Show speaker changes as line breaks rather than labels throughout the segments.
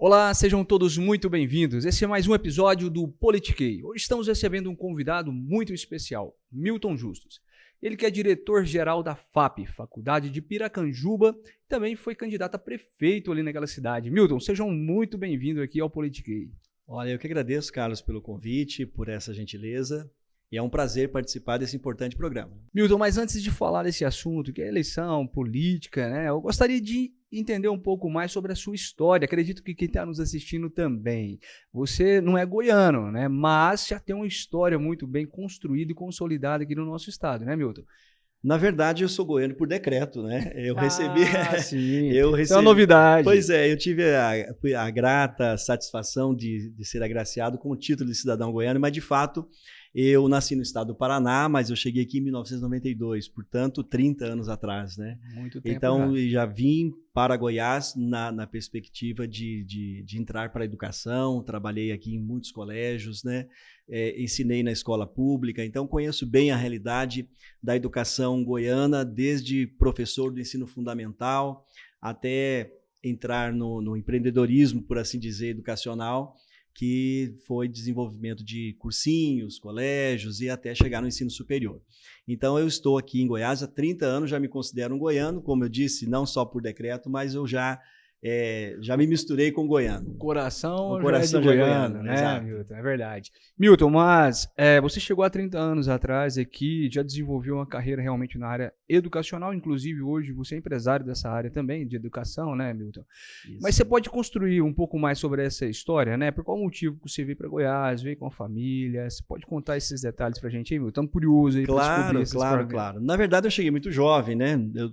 Olá, sejam todos muito bem-vindos. Esse é mais um episódio do Politiquei. Hoje estamos recebendo um convidado muito especial, Milton Justus. Ele que é diretor-geral da FAP, Faculdade de Piracanjuba, e também foi candidato a prefeito ali naquela cidade. Milton, sejam muito bem-vindos aqui ao Politiquei.
Olha, eu que agradeço, Carlos, pelo convite, por essa gentileza. E é um prazer participar desse importante programa.
Milton, mas antes de falar desse assunto, que é eleição, política, né? Eu gostaria de entender um pouco mais sobre a sua história. Acredito que quem está nos assistindo também. Você não é goiano, né? Mas já tem uma história muito bem construída e consolidada aqui no nosso estado, né, Milton?
Na verdade, eu sou goiano por decreto, né? Eu recebi...
sim.
eu recebi...
Isso é uma novidade.
Pois é, eu tive a grata satisfação de ser agraciado com o título de cidadão goiano, mas de fato... Eu nasci no estado do Paraná, mas eu cheguei aqui em 1992, portanto, 30 anos atrás, né?
Muito tempo.
Então, já vim para Goiás na perspectiva de entrar para a educação, trabalhei aqui em muitos colégios, né? Ensinei na escola pública, então conheço bem a realidade da educação goiana, desde professor do ensino fundamental até entrar no empreendedorismo, por assim dizer, educacional, que foi desenvolvimento de cursinhos, colégios e até chegar no ensino superior. Então, eu estou aqui em Goiás há 30 anos, já me considero um goiano, como eu disse, não só por decreto, mas eu já me misturei com goiano.
O coração
já é
de goiano, né,
exato.
Milton? É verdade. Milton, mas você chegou há 30 anos atrás aqui, já desenvolveu uma carreira realmente na área educacional, inclusive hoje você é empresário dessa área também, de educação, né, Milton?
Isso.
Mas você pode construir um pouco mais sobre essa história, né? Por qual motivo que você veio para Goiás, veio com a família? Você pode contar esses detalhes pra gente aí, Milton? Estamos curiosos aí para descobrir esses problemas.
Claro. Na verdade, eu cheguei muito jovem, né? Eu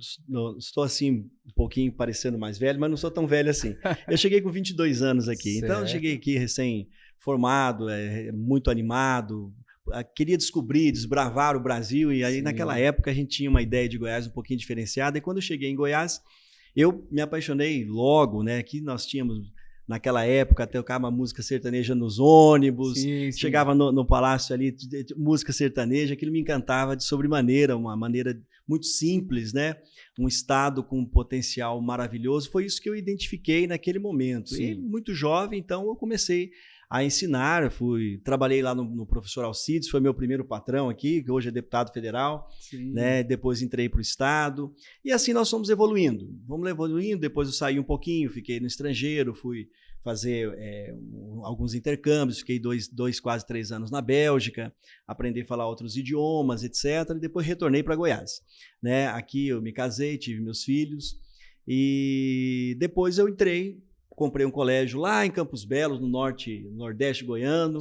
estou assim, um pouquinho parecendo mais velho, mas não sou tão velho assim. Eu cheguei com 22 anos aqui, então eu cheguei aqui recém-formado, muito animado, queria descobrir, desbravar o Brasil, e aí naquela época a gente tinha uma ideia de Goiás um pouquinho diferenciada, e quando eu cheguei em Goiás, eu me apaixonei logo, né? Aqui nós tínhamos, naquela época, tocava música sertaneja nos ônibus, chegava no palácio ali, música sertaneja, aquilo me encantava de sobremaneira, uma maneira muito simples, né? Um estado com um potencial maravilhoso, foi isso que eu identifiquei naquele momento.
Sim.
E muito jovem, então eu comecei a ensinar, trabalhei lá no professor Alcides, foi meu primeiro patrão aqui, que hoje é deputado federal, né? Depois entrei para o estado, e assim nós fomos evoluindo, depois eu saí um pouquinho, fiquei no estrangeiro, fui fazer alguns intercâmbios, fiquei quase 3 anos na Bélgica, aprendi a falar outros idiomas, etc., e depois retornei para Goiás, né? Aqui eu me casei, tive meus filhos, e depois eu comprei um colégio lá em Campos Belos, no nordeste goiano,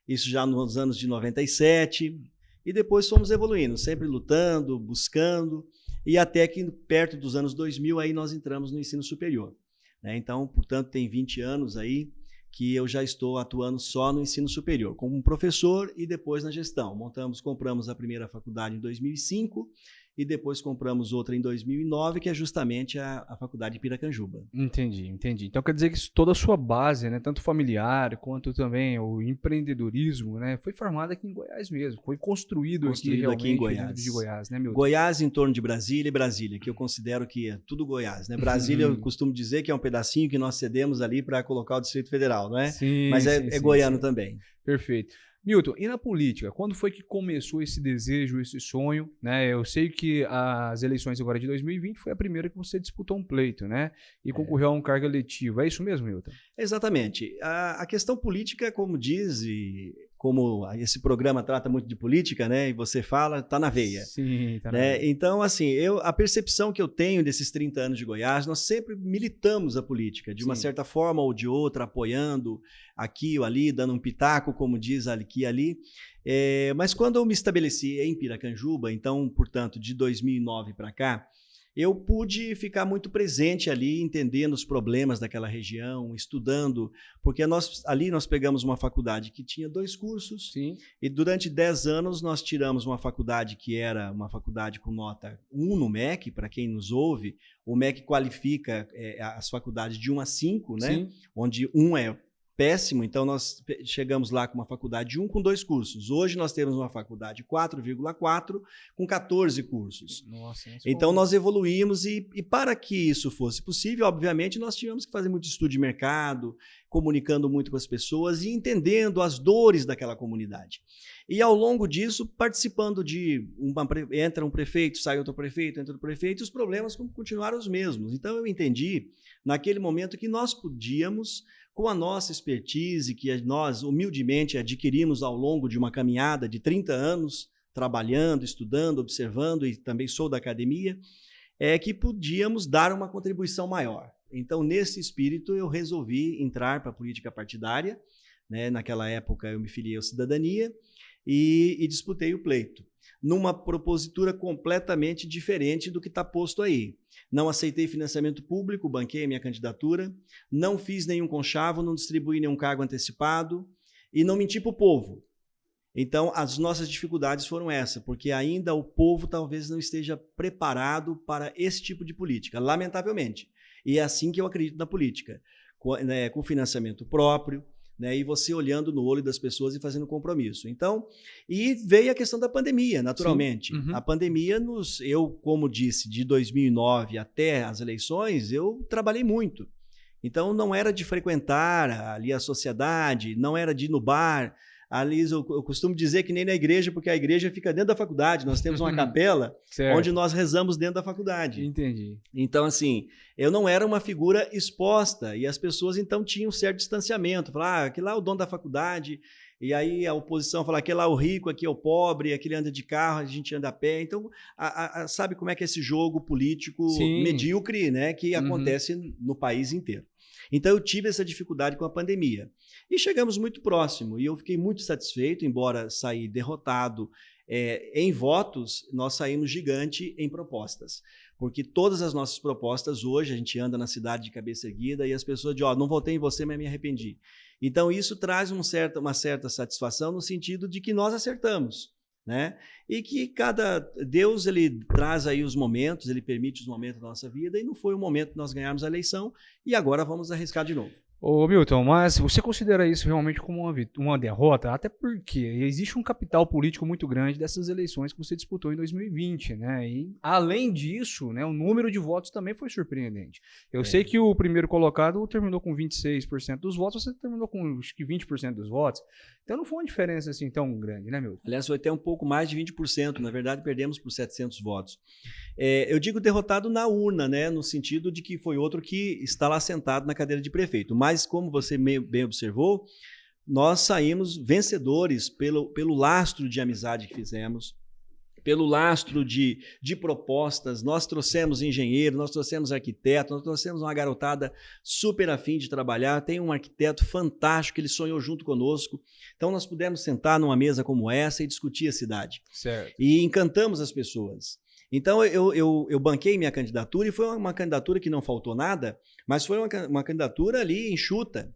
isso já nos anos de 97, e depois fomos evoluindo, sempre lutando, buscando, e até que perto dos anos 2000 aí nós entramos no ensino superior, né? Então, portanto, tem 20 anos aí que eu já estou atuando só no ensino superior, como professor e depois na gestão. Compramos a primeira faculdade em 2005, e depois compramos outra em 2009, que é justamente a Faculdade de Piracanjuba.
Entendi. Então quer dizer que toda a sua base, né, tanto familiar quanto também o empreendedorismo, né, foi formado aqui em Goiás mesmo, foi construído aqui realmente
em Goiás.
dentro de Goiás, né, Milton?
Goiás em torno de Brasília, e Brasília, que eu considero que é tudo Goiás, né? Brasília eu costumo dizer que é um pedacinho que nós cedemos ali para colocar o Distrito Federal, não é? Mas é goiano também.
Perfeito. Milton, e na política, quando foi que começou esse desejo, esse sonho, né? Eu sei que as eleições agora de 2020 foi a primeira que você disputou um pleito, né? E concorreu a um cargo eletivo. É isso mesmo, Milton?
Exatamente. A questão política, como diz, e como esse programa trata muito de política, né? E você fala, tá na veia.
Sim, tá na
né?
veia.
Então, assim, a percepção que eu tenho desses 30 anos de Goiás, nós sempre militamos a política, de uma certa forma ou de outra, apoiando aqui ou ali, dando um pitaco, como diz aqui e ali. Mas quando eu me estabeleci em Piracanjuba, então, portanto, de 2009 para cá, eu pude ficar muito presente ali, entendendo os problemas daquela região, estudando, porque ali nós pegamos uma faculdade que tinha 2 cursos, e durante 10 anos nós tiramos uma faculdade que era uma faculdade com nota 1 no MEC, para quem nos ouve, o MEC qualifica as faculdades de 1 a 5, né? Onde 1 é péssimo, então nós chegamos lá com uma faculdade 1 com 2 cursos. Hoje nós temos uma faculdade 4,4 com 14 cursos.
Nossa,
então nós evoluímos e para que isso fosse possível, obviamente, nós tivemos que fazer muito estudo de mercado, comunicando muito com as pessoas e entendendo as dores daquela comunidade. E ao longo disso, participando de entra um prefeito, sai outro prefeito, entra outro prefeito, os problemas continuaram os mesmos. Então eu entendi, naquele momento, que nós podíamos, com a nossa expertise, que nós humildemente adquirimos ao longo de uma caminhada de 30 anos, trabalhando, estudando, observando, e também sou da academia, que podíamos dar uma contribuição maior. Então, nesse espírito, eu resolvi entrar para a política partidária, né? Naquela época, eu me filiei ao Cidadania e disputei o pleito, numa propositura completamente diferente do que está posto aí. Não aceitei financiamento público, banquei a minha candidatura, não fiz nenhum conchavo, não distribuí nenhum cargo antecipado e não menti para o povo. Então, as nossas dificuldades foram essas, porque ainda o povo talvez não esteja preparado para esse tipo de política, lamentavelmente. E é assim que eu acredito na política, com financiamento próprio, né, e você olhando no olho das pessoas e fazendo compromisso. Então, e veio a questão da pandemia, naturalmente.
Uhum.
A pandemia eu, como disse, de 2009 até as eleições, eu trabalhei muito. Então, não era de frequentar ali a sociedade, não era de ir no bar. Ali eu costumo dizer que nem na igreja, porque a igreja fica dentro da faculdade. Nós temos uma capela onde nós rezamos dentro da faculdade.
Entendi.
Então, assim, eu não era uma figura exposta e as pessoas, então, tinham um certo distanciamento. Falaram, aquele lá é o dono da faculdade, e aí a oposição fala, aquele lá é o rico, aqui é o pobre, aquele anda de carro, a gente anda a pé. Então, sabe como é que é esse jogo político medíocre, né, que acontece no país inteiro. Então, eu tive essa dificuldade com a pandemia. E chegamos muito próximo, e eu fiquei muito satisfeito, embora saí derrotado em votos, nós saímos gigante em propostas. Porque todas as nossas propostas hoje, a gente anda na cidade de cabeça erguida e as pessoas dizem, não votei em você, mas me arrependi. Então, isso traz uma certa satisfação no sentido de que nós acertamos, né? E que Deus, ele traz aí os momentos, ele permite os momentos da nossa vida, e não foi o momento que nós ganharmos a eleição, e agora vamos arriscar de novo.
Ô Milton, mas você considera isso realmente como uma derrota? Até porque existe um capital político muito grande dessas eleições que você disputou em 2020, né? E, além disso, né, o número de votos também foi surpreendente. Eu sei que o primeiro colocado terminou com 26% dos votos, você terminou com acho que 20% dos votos. Então não foi uma diferença assim tão grande, né, Milton?
Aliás, foi até um pouco mais de 20%. Na verdade, perdemos por 700 votos. Eu digo derrotado na urna, né, no sentido de que foi outro que está lá sentado na cadeira de prefeito. Mas, como você bem observou, nós saímos vencedores pelo lastro de amizade que fizemos, pelo lastro de propostas. Nós trouxemos engenheiro, nós trouxemos arquiteto, nós trouxemos uma garotada super afim de trabalhar. Tem um arquiteto fantástico, ele sonhou junto conosco. Então, nós pudemos sentar numa mesa como essa e discutir a cidade.
Certo.
E encantamos as pessoas. Então, eu banquei minha candidatura e foi uma candidatura que não faltou nada, mas foi uma candidatura ali enxuta,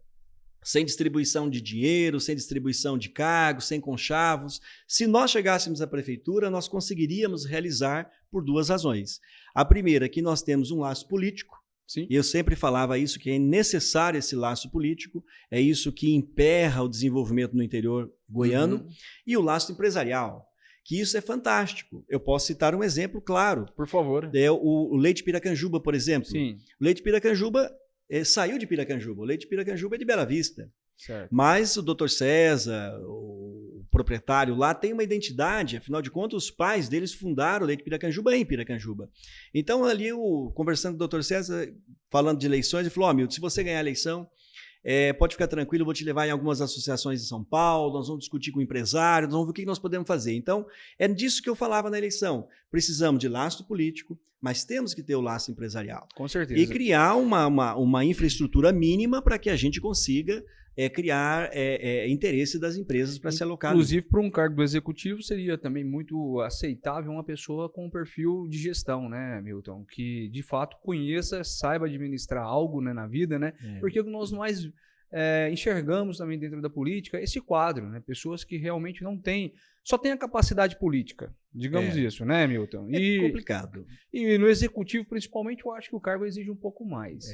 sem distribuição de dinheiro, sem distribuição de cargos, sem conchavos. Se nós chegássemos à prefeitura, nós conseguiríamos realizar por duas razões. A primeira, que nós temos um laço político.
Sim.
E eu sempre falava isso, que é necessário esse laço político, é isso que emperra o desenvolvimento no interior goiano, e o laço empresarial, que isso é fantástico. Eu posso citar um exemplo claro.
Por favor.
O Leite Piracanjuba, por exemplo.
Sim.
O Leite Piracanjuba saiu de Piracanjuba. O Leite Piracanjuba é de Bela Vista.
Certo.
Mas o Dr. César, o proprietário lá, tem uma identidade. Afinal de contas, os pais deles fundaram o Leite Piracanjuba em Piracanjuba. Então, ali, conversando com o Dr. César, falando de eleições, ele falou, Milton, se você ganhar a eleição, pode ficar tranquilo, eu vou te levar em algumas associações de São Paulo, nós vamos discutir com empresários, nós vamos ver o que nós podemos fazer. Então, é disso que eu falava na eleição. Precisamos de laço político, mas temos que ter o laço empresarial.
Com certeza.
E criar uma infraestrutura mínima para que a gente consiga criar interesse das empresas para se alocar.
Inclusive, para um cargo do executivo, seria também muito aceitável uma pessoa com um perfil de gestão, né, Milton? Que, de fato, conheça, saiba administrar algo, né, na vida, né? Porque nós mais enxergamos também dentro da política esse quadro, né? Pessoas que realmente não têm, só têm a capacidade política, digamos isso, né, Milton?
É complicado.
E no executivo, principalmente, eu acho que o cargo exige um pouco mais.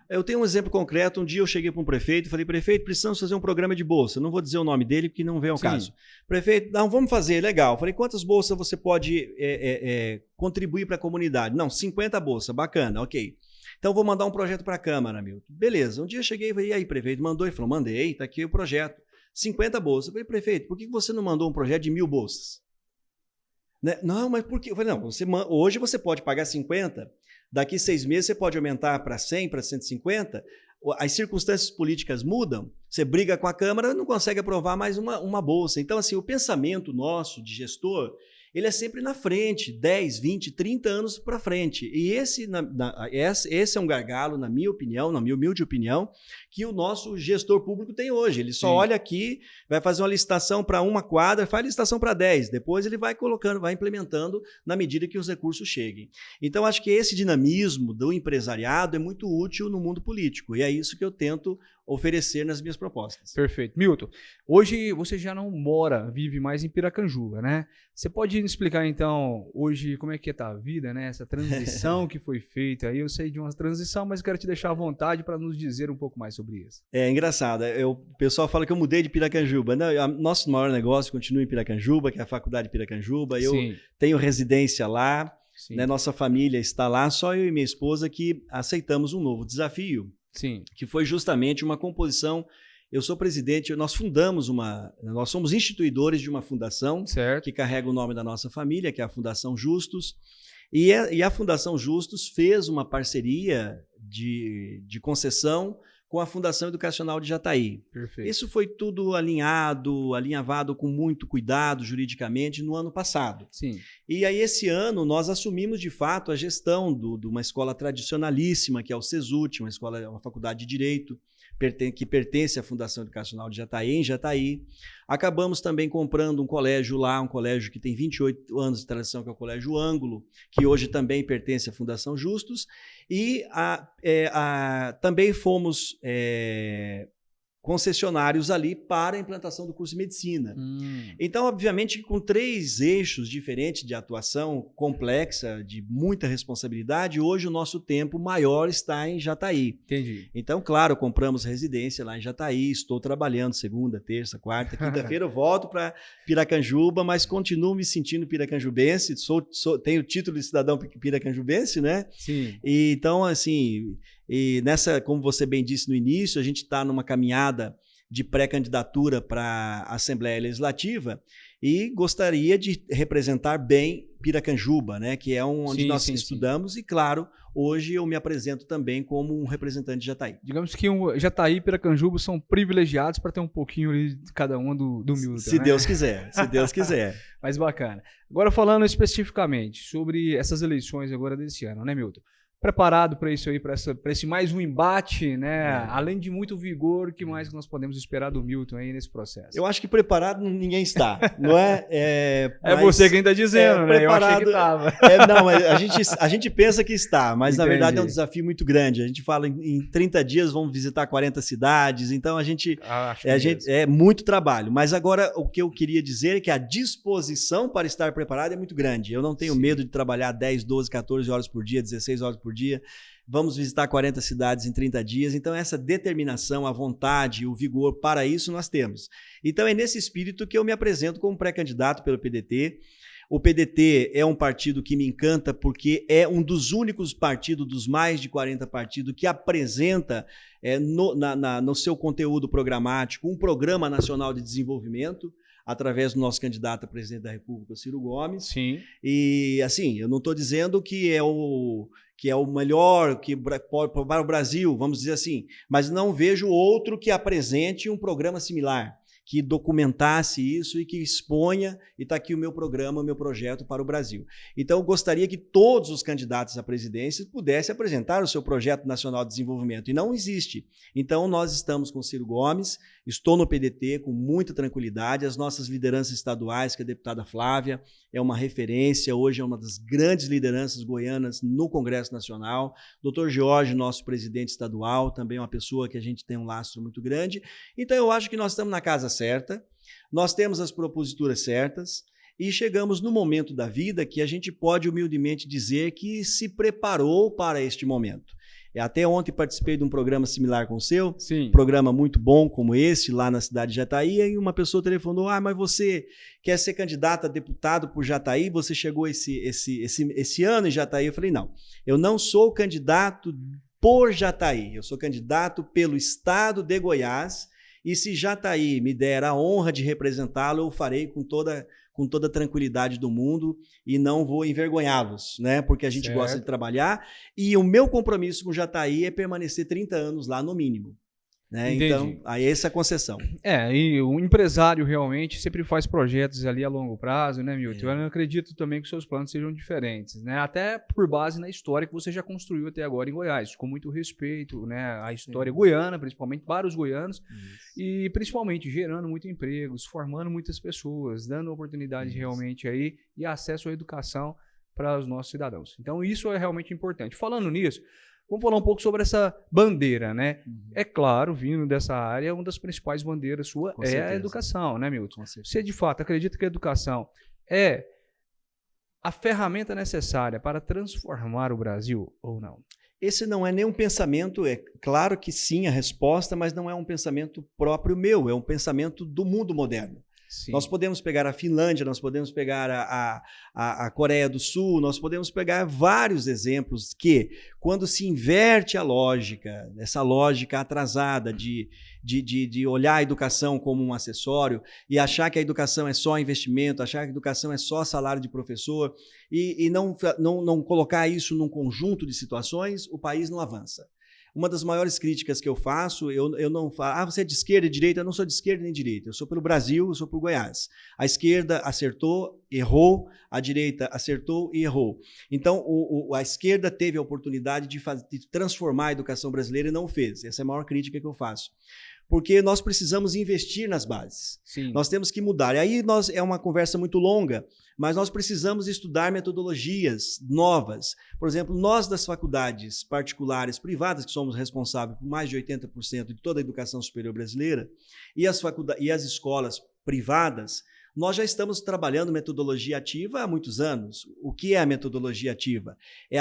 Eu tenho um exemplo concreto. Um dia eu cheguei para um prefeito e falei: prefeito, precisamos fazer um programa de bolsa. Não vou dizer o nome dele porque não vem ao caso. Prefeito, não, vamos fazer, legal. Falei: quantas bolsas você pode contribuir para a comunidade? Não, 50 bolsas, bacana, ok. Então vou mandar um projeto para a Câmara, Milton. Beleza. Um dia eu cheguei e falei: e aí, prefeito, mandou? Ele falou: mandei, está aqui o projeto. 50 bolsas. Eu falei: prefeito, por que você não mandou um projeto de 1000 bolsas? Né? Não, mas por quê? Eu falei: não, hoje você pode pagar 50, daqui 6 meses você pode aumentar para 100, para 150, as circunstâncias políticas mudam, você briga com a Câmara e não consegue aprovar mais uma bolsa. Então, assim, o pensamento nosso de gestor, ele é sempre na frente, 10, 20, 30 anos para frente. E esse é um gargalo, na minha opinião, na minha humilde opinião, que o nosso gestor público tem hoje. Ele só olha aqui, vai fazer uma licitação para uma quadra, faz licitação para 10. Depois ele vai colocando, vai implementando na medida que os recursos cheguem. Então, acho que esse dinamismo do empresariado é muito útil no mundo político. E é isso que eu tento oferecer nas minhas propostas.
Perfeito. Milton, hoje você já não vive mais em Piracanjuba, né? Você pode explicar, então, hoje como é que tá a vida, né? Essa transição que foi feita aí. Eu sei de uma transição, mas eu quero te deixar à vontade para nos dizer um pouco mais sobre isso.
É engraçado. O pessoal fala que eu mudei de Piracanjuba. Nosso maior negócio continua em Piracanjuba, que é a Faculdade de Piracanjuba. Eu tenho residência lá, né? Nossa família está lá. Só eu e minha esposa que aceitamos um novo desafio.
Sim.
Que foi justamente uma composição. Eu sou presidente, nós somos instituidores de uma fundação que carrega o nome da nossa família, que é a Fundação Justus, e a Fundação Justus fez uma parceria de concessão com a Fundação Educacional de Jataí.
Perfeito.
Isso foi tudo alinhavado com muito cuidado juridicamente no ano passado.
Sim.
E aí esse ano nós assumimos de fato a gestão de uma escola tradicionalíssima, que é o CESUT, uma faculdade de Direito, que pertence à Fundação Educacional de Jataí, em Jataí. Acabamos também comprando um colégio lá, um colégio que tem 28 anos de tradição, que é o Colégio Ângulo, que hoje também pertence à Fundação Justus. E também fomos concessionários ali para a implantação do curso de medicina. Então, obviamente, com 3 eixos diferentes de atuação complexa, de muita responsabilidade, hoje o nosso tempo maior está em Jataí.
Entendi.
Então, claro, compramos residência lá em Jataí, estou trabalhando segunda, terça, quarta, quinta-feira eu volto para Piracanjuba, mas continuo me sentindo piracanjubense, tenho o título de cidadão piracanjubense, né?
Sim.
E, então, assim, como você bem disse no início, a gente está numa caminhada de pré-candidatura para a Assembleia Legislativa e gostaria de representar bem Piracanjuba, né, que é onde nós estudamos. E, claro, hoje eu me apresento também como um representante de Jataí.
Digamos que Jataí e Piracanjuba são privilegiados para ter um pouquinho ali de cada um do Milton.
Se Deus quiser, se Deus quiser.
Mas bacana. Agora falando especificamente sobre essas eleições agora desse ano, né, Milton? Preparado para isso aí, para esse mais um embate, né? Além de muito vigor, o que mais nós podemos esperar do Milton aí nesse processo?
Eu acho que preparado ninguém está, não é?
Mas você quem está dizendo, né?
Preparado,
eu achei que estava.
Não, mas a gente pensa que está, mas na verdade é um desafio muito grande. A gente fala em 30 dias vamos visitar 40 cidades, então é muito trabalho. Mas agora o que eu queria dizer é que a disposição para estar preparado é muito grande. Eu não tenho medo de trabalhar 10, 12, 14 horas por dia, 16 horas por dia. Vamos visitar 40 cidades em 30 dias. Então, essa determinação, a vontade, o vigor, para isso nós temos. Então, é nesse espírito que eu me apresento como pré-candidato pelo PDT. O PDT é um partido que me encanta porque é um dos únicos partidos, dos mais de 40 partidos, que apresenta no seu conteúdo programático um programa nacional de desenvolvimento, através do nosso candidato a presidente da República, Ciro Gomes.
Sim.
E, assim, eu não estou dizendo que é o melhor para o Brasil, vamos dizer assim, mas não vejo outro que apresente um programa similar, que documentasse isso e que exponha, e está aqui o meu programa, o meu projeto para o Brasil. Então, eu gostaria que todos os candidatos à presidência pudessem apresentar o seu projeto nacional de desenvolvimento, e não existe. Então, nós estamos com o Ciro Gomes, estou no PDT com muita tranquilidade, as nossas lideranças estaduais, que a deputada Flávia é uma referência, hoje é uma das grandes lideranças goianas no Congresso Nacional, Dr. Jorge, nosso presidente estadual, também é uma pessoa que a gente tem um lastro muito grande. Então, eu acho que nós estamos na casa certa, nós temos as proposituras certas e chegamos no momento da vida que a gente pode humildemente dizer que se preparou para este momento. Até ontem participei de um programa similar com o seu,
Sim.
Um programa muito bom como esse, lá na cidade de Jataí, e uma pessoa telefonou, mas você quer ser candidato a deputado por Jataí, você chegou esse ano em Jataí? Eu falei, não, eu não sou candidato por Jataí, eu sou candidato pelo estado de Goiás, e se Jataí me der a honra de representá-lo, eu farei com toda a tranquilidade do mundo e não vou envergonhá-los, né? Porque a gente gosta de trabalhar e o meu compromisso com Jataí é permanecer 30 anos lá no mínimo. Né? Então, aí essa é a concessão.
E o empresário realmente sempre faz projetos ali a longo prazo, né, Milton? Eu não acredito também que os seus planos sejam diferentes, né? Até por base na história que você já construiu até agora em Goiás, com muito respeito, né? A história goiana, principalmente para os goianos, e principalmente gerando muitos empregos, formando muitas pessoas, dando oportunidade realmente aí e acesso à educação para os nossos cidadãos. Então, isso é realmente importante. Falando nisso, vamos falar um pouco sobre essa bandeira, né? É claro, vindo dessa área, uma das principais bandeiras sua é a educação, né, Milton? Você, de fato, acredita que a educação é a ferramenta necessária para transformar o Brasil ou não?
Esse não é nenhum pensamento, é claro que sim a resposta, mas não é um pensamento próprio meu, é um pensamento do mundo moderno. Sim. Nós podemos pegar a Finlândia, nós podemos pegar a Coreia do Sul, nós podemos pegar vários exemplos que, quando se inverte a lógica, essa lógica atrasada de olhar a educação como um acessório e achar que a educação é só investimento, achar que a educação é só salário de professor e não colocar isso num conjunto de situações, o país não avança. Uma das maiores críticas que eu faço, eu não falo, você é de esquerda e direita? Eu não sou de esquerda nem de direita, eu sou pelo Brasil, eu sou por Goiás. A esquerda acertou, errou, a direita acertou e errou. Então, a esquerda teve a oportunidade de transformar a educação brasileira e não fez. Essa é a maior crítica que eu faço. Porque nós precisamos investir nas bases. Sim. Nós temos que mudar. E aí é uma conversa muito longa, mas nós precisamos estudar metodologias novas. Por exemplo, nós das faculdades particulares, privadas, que somos responsáveis por mais de 80% de toda a educação superior brasileira, e as escolas privadas, nós já estamos trabalhando metodologia ativa há muitos anos. O que é a metodologia ativa? É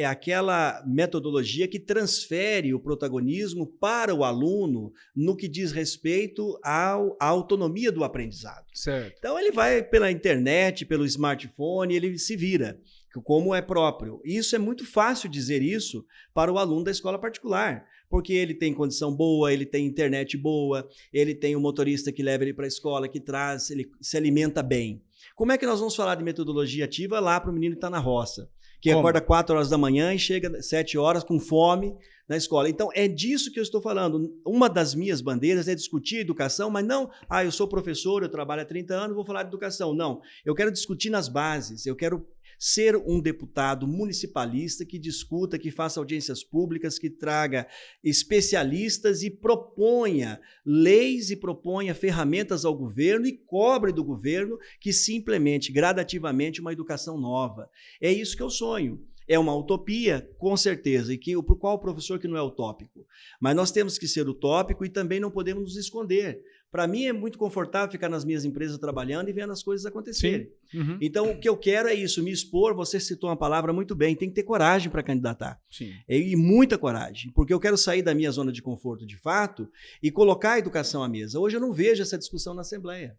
aquela metodologia que transfere o protagonismo para o aluno no que diz respeito à autonomia do aprendizado. Certo. Então, ele vai pela internet, pelo smartphone, ele se vira, como é próprio. E isso é muito fácil dizer isso para o aluno da escola particular, porque ele tem condição boa, ele tem internet boa, ele tem um motorista que leva ele para a escola, que traz, ele se alimenta bem. Como é que nós vamos falar de metodologia ativa lá para o menino que está na roça, que acorda 4 horas da manhã e chega 7 horas com fome na escola? Então, é disso que eu estou falando. Uma das minhas bandeiras é discutir educação, mas não, eu sou professor, eu trabalho há 30 anos, vou falar de educação. Não, eu quero discutir nas bases, eu quero ser um deputado municipalista que discuta, que faça audiências públicas, que traga especialistas e proponha leis e proponha ferramentas ao governo e cobre do governo que se implemente gradativamente uma educação nova. É isso que eu sonho. É uma utopia, com certeza, e qual professor que não é utópico? Mas nós temos que ser utópico e também não podemos nos esconder. Para mim é muito confortável ficar nas minhas empresas trabalhando e vendo as coisas acontecerem. Uhum. Então, o que eu quero é isso, me expor. Você citou uma palavra muito bem, tem que ter coragem para candidatar. Sim. E muita coragem, porque eu quero sair da minha zona de conforto de fato e colocar a educação à mesa. Hoje eu não vejo essa discussão na Assembleia.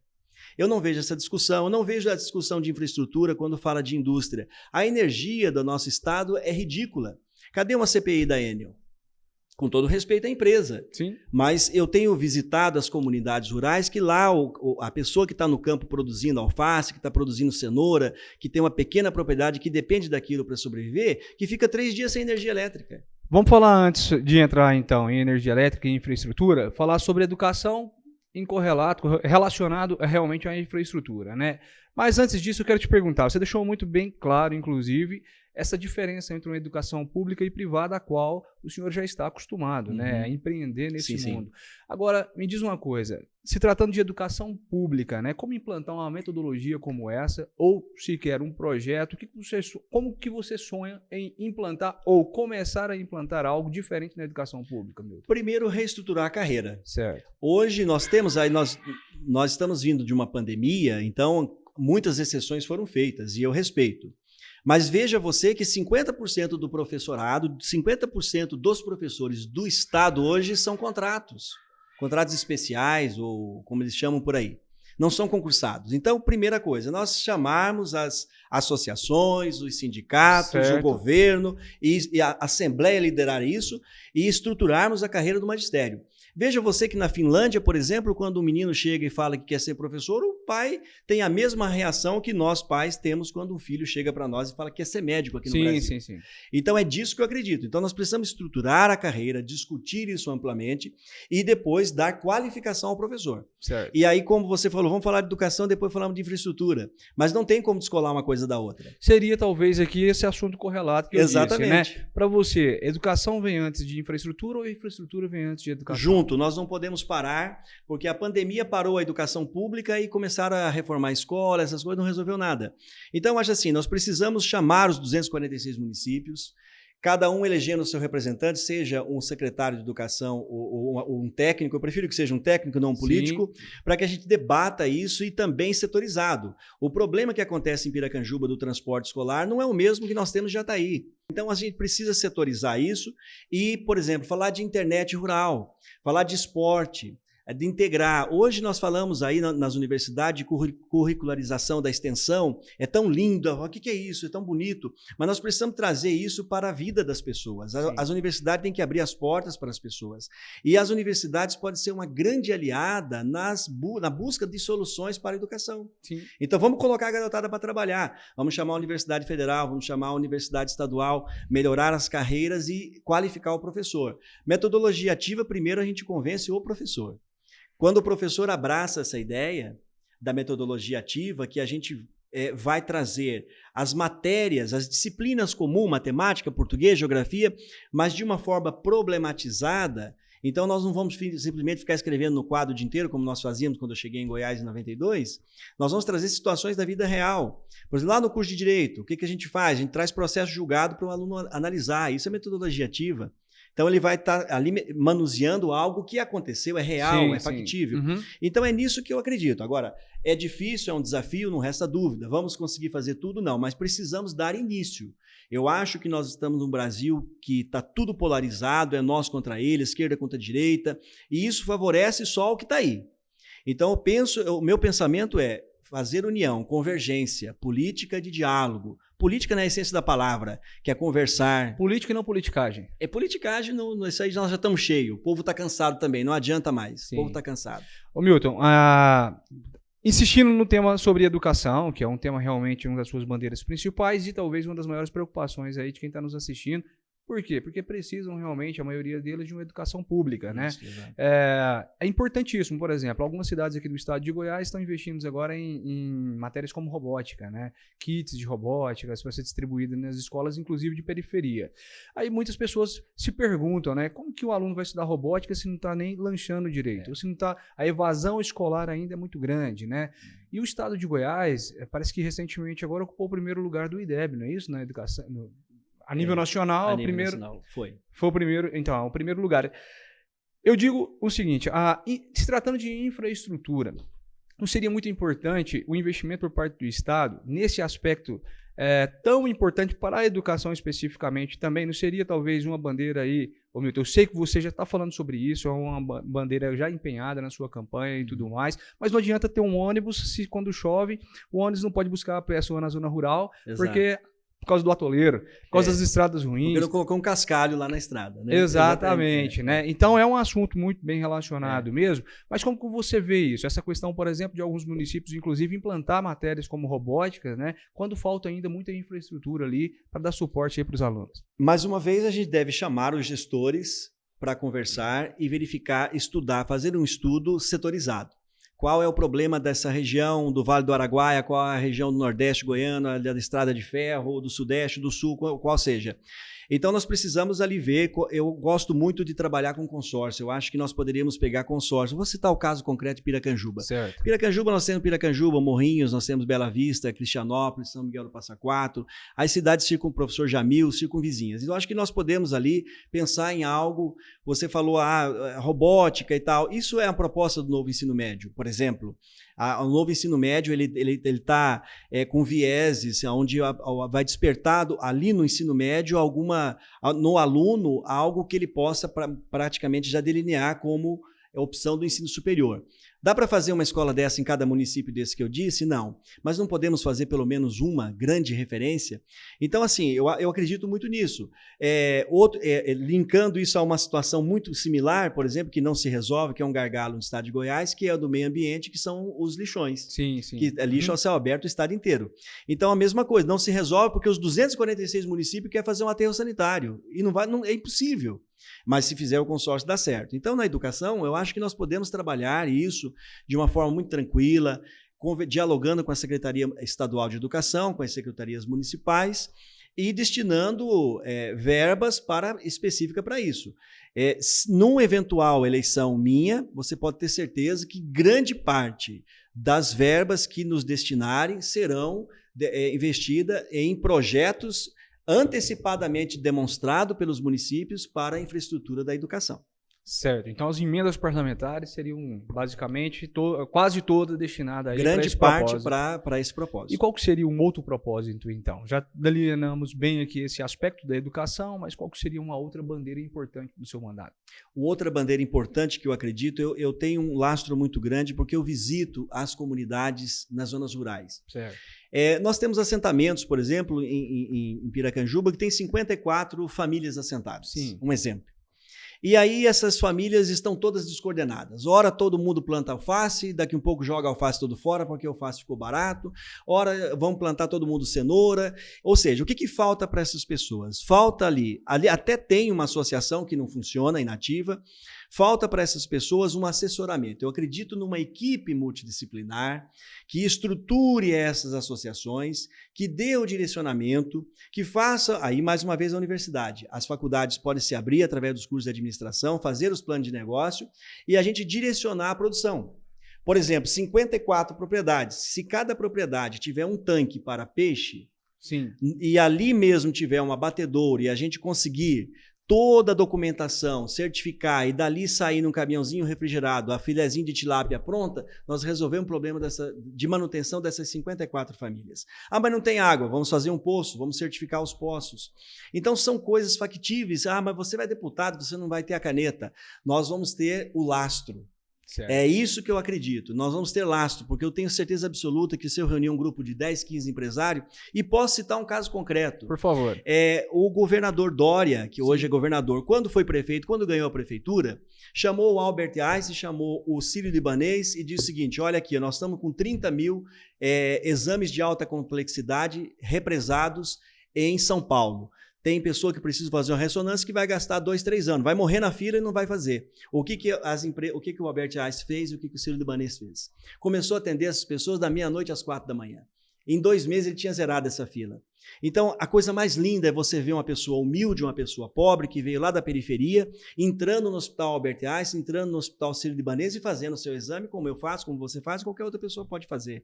Eu não vejo essa discussão, eu não vejo a discussão de infraestrutura quando fala de indústria. A energia do nosso estado é ridícula. Cadê uma CPI da Enel? Com todo respeito à empresa. Sim. Mas eu tenho visitado as comunidades rurais que lá a pessoa que está no campo produzindo alface, que está produzindo cenoura, que tem uma pequena propriedade que depende daquilo para sobreviver, que fica 3 dias sem energia elétrica.
Vamos falar antes de entrar então em energia elétrica e infraestrutura, falar sobre educação relacionado realmente à infraestrutura, né? Mas antes disso, eu quero te perguntar, você deixou muito bem claro, inclusive, essa diferença entre uma educação pública e privada, a qual o senhor já está acostumado, né, a empreender nesse mundo. Agora, me diz uma coisa, se tratando de educação pública, né, como implantar uma metodologia como essa, ou sequer um projeto, como que você sonha em implantar ou começar a implantar algo diferente na educação pública, Milton?
Primeiro, reestruturar a carreira.
Certo.
Hoje nós temos aí, nós estamos vindo de uma pandemia, então muitas exceções foram feitas e eu respeito. Mas veja você que 50% do professorado, 50% dos professores do Estado hoje são contratos especiais, ou como eles chamam por aí. Não são concursados. Então, primeira coisa, nós chamarmos as associações, os sindicatos, certo, o governo e a Assembleia liderar isso e estruturarmos a carreira do magistério. Veja você que na Finlândia, por exemplo, quando um menino chega e fala que quer ser professor, o pai tem a mesma reação que nós pais temos quando um filho chega para nós e fala que quer ser médico aqui no Brasil. Sim. Então é disso que eu acredito. Então nós precisamos estruturar a carreira, discutir isso amplamente e depois dar qualificação ao professor. Certo. E aí, como você falou, vamos falar de educação, depois falamos de infraestrutura. Mas não tem como descolar uma coisa da outra.
Seria talvez aqui esse assunto correlato que eu disse, né? Para você, educação vem antes de infraestrutura ou infraestrutura vem antes de educação?
Nós não podemos parar, porque a pandemia parou a educação pública e começaram a reformar a escola, essas coisas não resolveu nada. Então, eu acho assim, nós precisamos chamar os 246 municípios, cada um elegendo o seu representante, seja um secretário de educação ou um técnico, eu prefiro que seja um técnico, não um político, para que a gente debata isso e também setorizado. O problema que acontece em Piracanjuba do transporte escolar não é o mesmo que nós temos em Jataí. Então, a gente precisa setorizar isso e, por exemplo, falar de internet rural, falar de esporte, de integrar. Hoje nós falamos aí nas universidades de curricularização da extensão, é tão lindo, o que é isso, é tão bonito, mas nós precisamos trazer isso para a vida das pessoas. As universidades têm que abrir as portas para as pessoas. E as universidades podem ser uma grande aliada na busca de soluções para a educação. Sim. Então vamos colocar a garotada para trabalhar, vamos chamar a Universidade Federal, vamos chamar a Universidade Estadual, melhorar as carreiras e qualificar o professor. Metodologia ativa, primeiro a gente convence o professor. Quando o professor abraça essa ideia da metodologia ativa, que a gente vai trazer as matérias, as disciplinas comuns, matemática, português, geografia, mas de uma forma problematizada, então nós não vamos simplesmente ficar escrevendo no quadro o dia inteiro, como nós fazíamos quando eu cheguei em Goiás em 92, nós vamos trazer situações da vida real. Por exemplo, lá no curso de Direito, o que a gente faz? A gente traz processo julgado para o aluno analisar, isso é metodologia ativa. Então, ele vai estar ali manuseando algo que aconteceu, é real, é factível. Uhum. Então, é nisso que eu acredito. Agora, é difícil, é um desafio, não resta dúvida. Vamos conseguir fazer tudo? Não, mas precisamos dar início. Eu acho que nós estamos num Brasil que está tudo polarizado, é nós contra ele, esquerda contra direita, e isso favorece só o que está aí. Então, o meu pensamento é fazer união, convergência, política de diálogo. Política na essência da palavra, que é conversar.
Política e não politicagem.
É politicagem, isso aí nós já estamos cheios. O povo está cansado também, não adianta mais. Sim. O povo está cansado.
Ô Milton, insistindo no tema sobre educação, que é um tema realmente uma das suas bandeiras principais e talvez uma das maiores preocupações aí de quem está nos assistindo. Por quê? Porque precisam realmente, a maioria deles, de uma educação pública, né? Isso, é importantíssimo, por exemplo, algumas cidades aqui do estado de Goiás estão investindo agora em matérias como robótica, né? Kits de robótica, para ser distribuída nas escolas, inclusive de periferia. Aí muitas pessoas se perguntam, né? Como que o aluno vai estudar robótica se não está nem lanchando direito? Ou se não tá, a evasão escolar ainda é muito grande, né? E o estado de Goiás, parece que recentemente agora ocupou o primeiro lugar do IDEB, não é isso? Na educação... A nível nacional, foi o primeiro, então, o primeiro lugar. Eu digo o seguinte, se tratando de infraestrutura, não seria muito importante o investimento por parte do Estado nesse aspecto tão importante para a educação especificamente também? Não seria talvez uma bandeira aí, Milton, eu sei que você já está falando sobre isso, é uma bandeira já empenhada na sua campanha e tudo mais, mas não adianta ter um ônibus se quando chove, o ônibus não pode buscar a pessoa na zona rural, exato, porque... por causa do atoleiro, por causa das estradas ruins.
Porque não colocou um cascalho lá na estrada, né?
Exatamente, né? Então é um assunto muito bem relacionado mesmo, mas como que você vê isso? Essa questão, por exemplo, de alguns municípios, inclusive, implantar matérias como robótica, né? Quando falta ainda muita infraestrutura ali para dar suporte aí para os alunos.
Mais uma vez, a gente deve chamar os gestores para conversar e verificar, estudar, fazer um estudo setorizado. Qual é o problema dessa região do Vale do Araguaia, qual é a região do Nordeste goiano, da Estrada de Ferro, do Sudeste, do Sul, qual seja. Então, nós precisamos ali ver, eu gosto muito de trabalhar com consórcio, eu acho que nós poderíamos pegar consórcio. Vou citar o caso concreto de Piracanjuba.
Certo.
Piracanjuba, nós temos Piracanjuba, Morrinhos, nós temos Bela Vista, Cristianópolis, São Miguel do Passa Quatro, as cidades Professor Jamil, circunvizinhas. Então, acho que nós podemos ali pensar em algo, você falou, robótica e tal, isso é a proposta do novo ensino médio, por exemplo. O novo ensino médio ele está com vieses, onde vai despertado ali no ensino médio no aluno algo que ele possa praticamente já delinear como opção do ensino superior. Dá para fazer uma escola dessa em cada município desse que eu disse? Não. Mas não podemos fazer pelo menos uma grande referência? Então, assim, eu acredito muito nisso. Linkando isso a uma situação muito similar, por exemplo, que não se resolve, que é um gargalo no estado de Goiás, que é o do meio ambiente, que são os lixões.
Sim, sim.
Que é lixo ao céu aberto o estado inteiro. Então, a mesma coisa, não se resolve porque os 246 municípios querem fazer um aterro sanitário. E é impossível. Mas se fizer o consórcio dá certo. Então, na educação, eu acho que nós podemos trabalhar isso de uma forma muito tranquila, dialogando com a Secretaria Estadual de Educação, com as secretarias municipais e destinando verbas específicas para isso. Numa eventual eleição minha, você pode ter certeza que grande parte das verbas que nos destinarem serão investidas em projetos antecipadamente demonstrado pelos municípios para a infraestrutura da educação.
Certo. Então, as emendas parlamentares seriam basicamente quase todas destinadas a
grande parte para esse propósito.
E qual que seria um outro propósito, então? Já delineamos bem aqui esse aspecto da educação, mas qual que seria uma outra bandeira importante do seu mandato?
Outra bandeira importante que eu acredito, eu tenho um lastro muito grande porque eu visito as comunidades nas zonas rurais.
Certo.
Nós temos assentamentos, por exemplo, em Piracanjuba, que tem 54 famílias assentadas.
Sim.
Um exemplo. E aí essas famílias estão todas descoordenadas. Ora todo mundo planta alface, daqui um pouco joga alface todo fora porque o alface ficou barato. Ora vão plantar todo mundo cenoura. Ou seja, o que falta para essas pessoas? Falta ali até tem uma associação que não funciona, inativa. Falta para essas pessoas um assessoramento. Eu acredito numa equipe multidisciplinar que estruture essas associações, que dê o direcionamento, que faça, aí mais uma vez a universidade. As faculdades podem se abrir através dos cursos de administração, fazer os planos de negócio e a gente direcionar a produção. Por exemplo, 54 propriedades. Se cada propriedade tiver um tanque para peixe,
sim,
e ali mesmo tiver uma batedoura e a gente conseguir toda a documentação, certificar e dali sair num caminhãozinho refrigerado, a filezinho de tilápia pronta, nós resolvemos o problema de manutenção dessas 54 famílias. Mas não tem água, vamos fazer um poço, vamos certificar os poços. Então são coisas factíveis. Mas você vai deputado, você não vai ter a caneta. Nós vamos ter o lastro.
Certo.
É isso que eu acredito. Nós vamos ter lastro, porque eu tenho certeza absoluta que se eu reunir um grupo de 10, 15 empresários, e posso citar um caso concreto.
Por favor.
O governador Dória, que hoje é governador, quando foi prefeito, quando ganhou a prefeitura, chamou o Albert Einstein, chamou o Sírio-Libanês e disse o seguinte, olha aqui, nós estamos com 30 mil exames de alta complexidade represados em São Paulo. Tem pessoa que precisa fazer uma ressonância que vai gastar 2, 3 anos. Vai morrer na fila e não vai fazer. O que o Albert Einstein fez e o que o Sírio-Libanês fez? Começou a atender essas pessoas da meia-noite às 4 da manhã. Em 2 meses ele tinha zerado essa fila. Então, a coisa mais linda é você ver uma pessoa humilde, uma pessoa pobre, que veio lá da periferia, entrando no Hospital Albert Einstein, entrando no Hospital Sírio-Libanês e fazendo o seu exame, como eu faço, como você faz, qualquer outra pessoa pode fazer.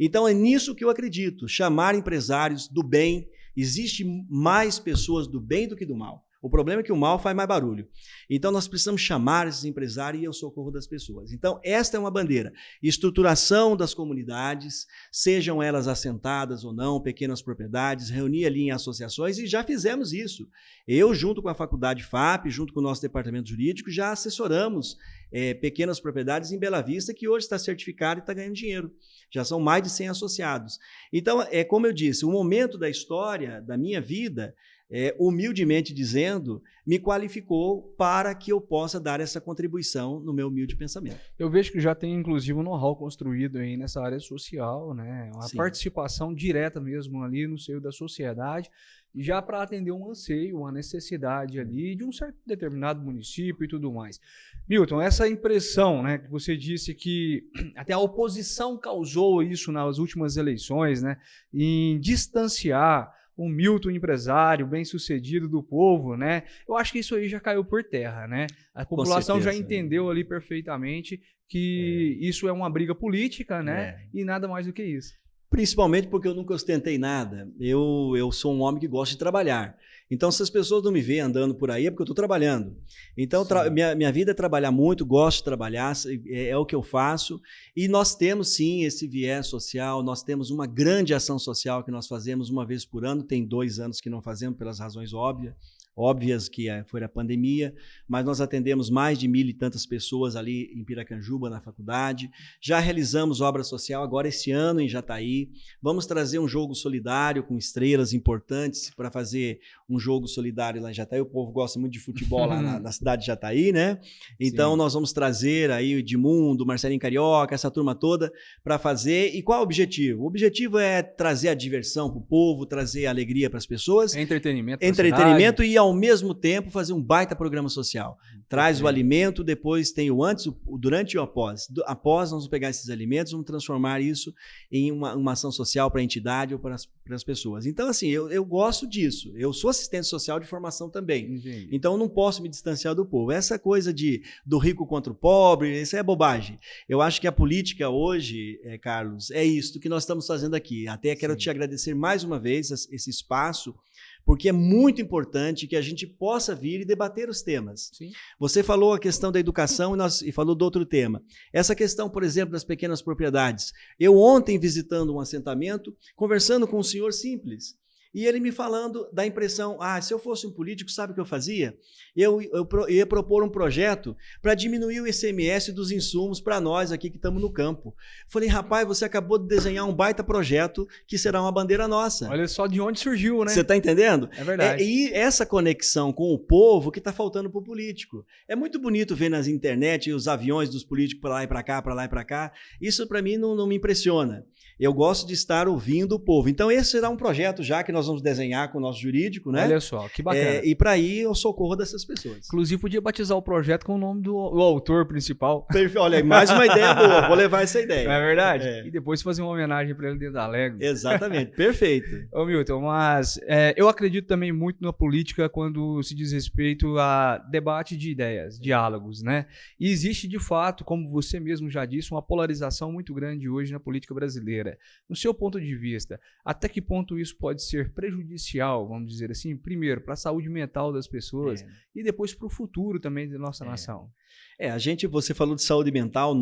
Então, é nisso que eu acredito, chamar empresários do bem. Existe mais pessoas do bem do que do mal. O problema é que o mal faz mais barulho. Então, nós precisamos chamar esses empresários e ir ao socorro das pessoas. Então, esta é uma bandeira. Estruturação das comunidades, sejam elas assentadas ou não, pequenas propriedades, reunir ali em associações, e já fizemos isso. Eu, junto com a Faculdade FAP, junto com o nosso departamento jurídico, já assessoramos pequenas propriedades em Bela Vista, que hoje está certificado e está ganhando dinheiro. Já são mais de 100 associados. Então, como eu disse, o momento da história, da minha vida, humildemente dizendo, me qualificou para que eu possa dar essa contribuição no meu humilde pensamento.
Eu vejo que já tem, inclusive, um know-how construído aí nessa área social, né? Uma participação direta mesmo ali no seio da sociedade, já para atender um anseio, uma necessidade ali de um certo determinado município e tudo mais. Milton, essa impressão, né, que você disse que até a oposição causou isso nas últimas eleições, né, em distanciar um Milton empresário bem-sucedido do povo, né? Eu acho que isso aí já caiu por terra, né? A população já entendeu ali perfeitamente que isso é uma briga política, né? E nada mais do que isso.
Principalmente porque eu nunca ostentei nada. Eu sou um homem que gosta de trabalhar. Então, se as pessoas não me veem andando por aí, é porque eu estou trabalhando. Então, minha vida é trabalhar muito, gosto de trabalhar, é o que eu faço. E nós temos, sim, esse viés social, nós temos uma grande ação social que nós fazemos uma vez por ano. Tem 2 anos que não fazemos pelas razões óbvias, que foi a pandemia, mas nós atendemos mais de 1.000 e tantas pessoas ali em Piracanjuba, na faculdade. Já realizamos obra social agora esse ano em Jataí. Vamos trazer um jogo solidário com estrelas importantes para fazer um jogo solidário lá em Jataí. O povo gosta muito de futebol lá na cidade de Jataí, né? Então, nós vamos trazer aí o Edmundo, Marcelinho Carioca, essa turma toda para fazer. E qual é o objetivo? O objetivo é trazer a diversão para o povo, trazer a alegria para as pessoas. Entretenimento e, ao mesmo tempo, fazer um baita programa social. Traz o alimento, depois tem o antes, o durante e o após. Após, nós vamos pegar esses alimentos, vamos transformar isso em uma ação social para a entidade ou para as pessoas. Então, assim, eu gosto disso. Eu sou assistente social de formação também.
Entendi.
Então, eu não posso me distanciar do povo. Essa coisa do rico contra o pobre, isso é bobagem. Eu acho que a política hoje, Carlos, é isso que nós estamos fazendo aqui. Até quero te agradecer mais uma vez esse espaço, porque é muito importante que a gente possa vir e debater os temas.
Sim.
Você falou a questão da educação e falou do outro tema. Essa questão, por exemplo, das pequenas propriedades. Eu ontem, visitando um assentamento, conversando com um senhor simples, e ele me falando da impressão, se eu fosse um político, sabe o que eu fazia? Eu ia propor um projeto para diminuir o ICMS dos insumos para nós aqui que estamos no campo. Falei, rapaz, você acabou de desenhar um baita projeto que será uma bandeira nossa.
Olha só de onde surgiu, né?
Você está entendendo?
É verdade.
E essa conexão com o povo que está faltando para o político. É muito bonito ver nas internet os aviões dos políticos para lá e para cá, para lá e para cá. Isso para mim não me impressiona. Eu gosto de estar ouvindo o povo. Então, esse será um projeto já que nós vamos desenhar com o nosso jurídico, né?
Olha só, que bacana.
E para ir ao socorro dessas pessoas.
Inclusive, podia batizar o projeto com o nome do autor principal.
Olha, mais uma ideia boa. Vou levar essa ideia.
Não é verdade? E depois fazer uma homenagem para ele dentro da Lego.
Exatamente, perfeito.
Ô Milton, mas eu acredito também muito na política quando se diz respeito a debate de ideias, diálogos, né? E existe, de fato, como você mesmo já disse, uma polarização muito grande hoje na política brasileira. No seu ponto de vista, até que ponto isso pode ser prejudicial, vamos dizer assim, primeiro para a saúde mental das pessoas e depois para o futuro também da nossa nação?
Você falou de saúde mental,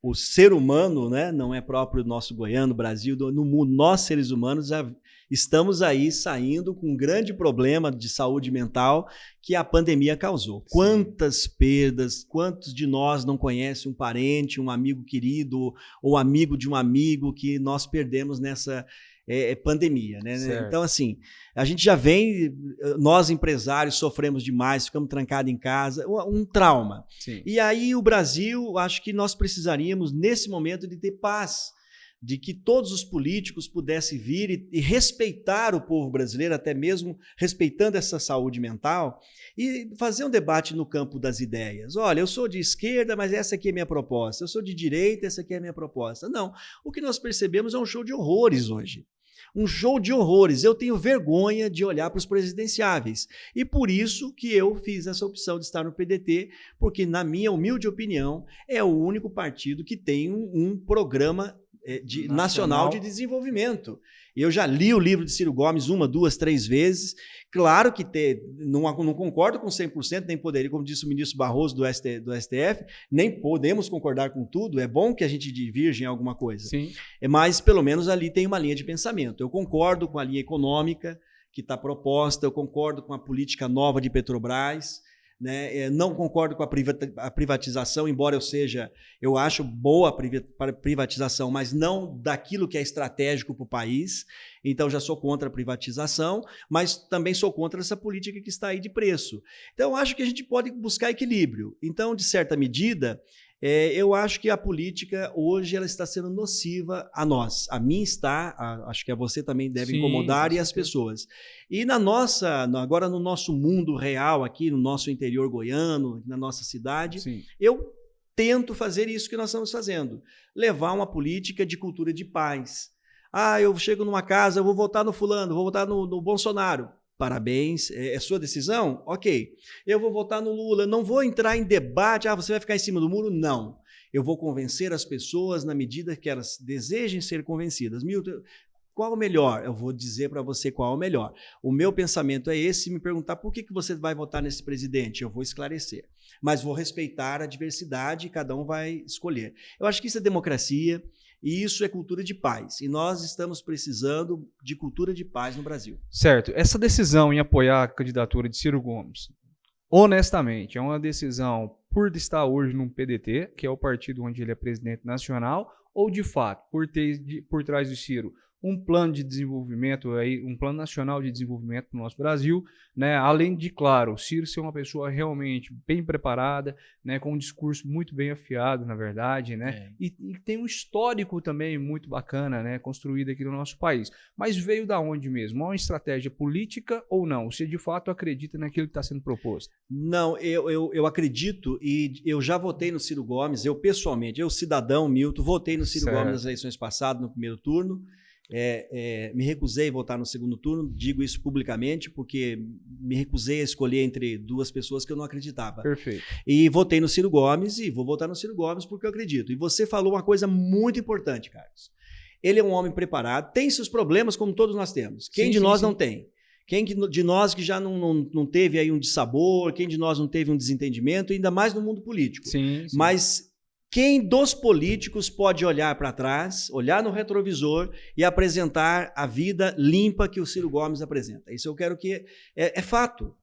o ser humano, né, não é próprio do nosso goiano, Brasil, no mundo, nós seres humanos já estamos aí saindo com um grande problema de saúde mental que a pandemia causou. Sim. Quantas perdas, quantos de nós não conhecem um parente, um amigo querido ou amigo de um amigo que nós perdemos nessa pandemia, né? Certo. Então, assim, a gente já vem, nós empresários sofremos demais, ficamos trancados em casa, um trauma.
Sim.
E aí o Brasil, acho que nós precisaríamos, nesse momento, de ter paz, de que todos os políticos pudessem vir e respeitar o povo brasileiro, até mesmo respeitando essa saúde mental, e fazer um debate no campo das ideias. Olha, eu sou de esquerda, mas essa aqui é a minha proposta. Eu sou de direita, essa aqui é a minha proposta. Não, o que nós percebemos é um show de horrores hoje. Um show de horrores. Eu tenho vergonha de olhar para os presidenciáveis. E por isso que eu fiz essa opção de estar no PDT, porque, na minha humilde opinião, é o único partido que tem um programa nacional de desenvolvimento. Eu já li o livro de Ciro Gomes 1, 2, 3 vezes. Claro que não concordo com 100%, nem poderia, como disse o ministro Barroso do STF, nem podemos concordar com tudo. É bom que a gente divirja em alguma coisa.
Sim.
Mas, pelo menos, ali tem uma linha de pensamento. Eu concordo com a linha econômica que está proposta, eu concordo com a política nova de Petrobras. né? Não concordo com a privatização, embora eu acho boa a privatização, mas não daquilo que é estratégico para o país. Então já sou contra a privatização, mas também sou contra essa política que está aí de preço. Então acho que a gente pode buscar equilíbrio. Então, de certa medida, eu acho que a política hoje ela está sendo nociva a nós. A mim está, acho que a você também deve incomodar e as pessoas. E agora no nosso mundo real aqui, no nosso interior goiano, na nossa cidade, eu tento fazer isso que nós estamos fazendo. Levar uma política de cultura de paz. Eu chego numa casa, eu vou votar no fulano, vou votar no Bolsonaro. Parabéns, é sua decisão? Ok. Eu vou votar no Lula, não vou entrar em debate, você vai ficar em cima do muro? Não. Eu vou convencer as pessoas na medida que elas desejem ser convencidas. Milton, qual o melhor? Eu vou dizer para você qual é o melhor. O meu pensamento é esse, se me perguntar por que você vai votar nesse presidente, eu vou esclarecer. Mas vou respeitar a diversidade e cada um vai escolher. Eu acho que isso é democracia. E isso é cultura de paz. E nós estamos precisando de cultura de paz no Brasil.
Certo. Essa decisão em apoiar a candidatura de Ciro Gomes, honestamente, é uma decisão por estar hoje no PDT, que é o partido onde ele é presidente nacional, ou de fato, por trás do Ciro, um plano de desenvolvimento, um plano nacional de desenvolvimento no nosso Brasil, né? Além de, claro, o Ciro ser uma pessoa realmente bem preparada, né? Com um discurso muito bem afiado, na verdade, né? E tem um histórico também muito bacana, né? Construído aqui no nosso país. Mas veio da onde mesmo? É uma estratégia política ou não? Você de fato acredita naquilo que está sendo proposto?
Não, eu acredito e eu já votei no Ciro Gomes, eu pessoalmente, cidadão Milton, votei no Ciro Gomes nas eleições passadas, no primeiro turno. Me recusei a votar no segundo turno, digo isso publicamente, porque me recusei a escolher entre duas pessoas que eu não acreditava.
Perfeito.
E votei no Ciro Gomes e vou votar no Ciro Gomes porque eu acredito. E você falou uma coisa muito importante, Carlos. Ele é um homem preparado, tem seus problemas como todos nós temos. Quem de nós não tem? Quem de nós que já não teve aí um dissabor, quem de nós não teve um desentendimento, ainda mais no mundo político.
Sim.
Mas quem dos políticos pode olhar para trás, olhar no retrovisor e apresentar a vida limpa que o Ciro Gomes apresenta? Isso eu quero que... É fato.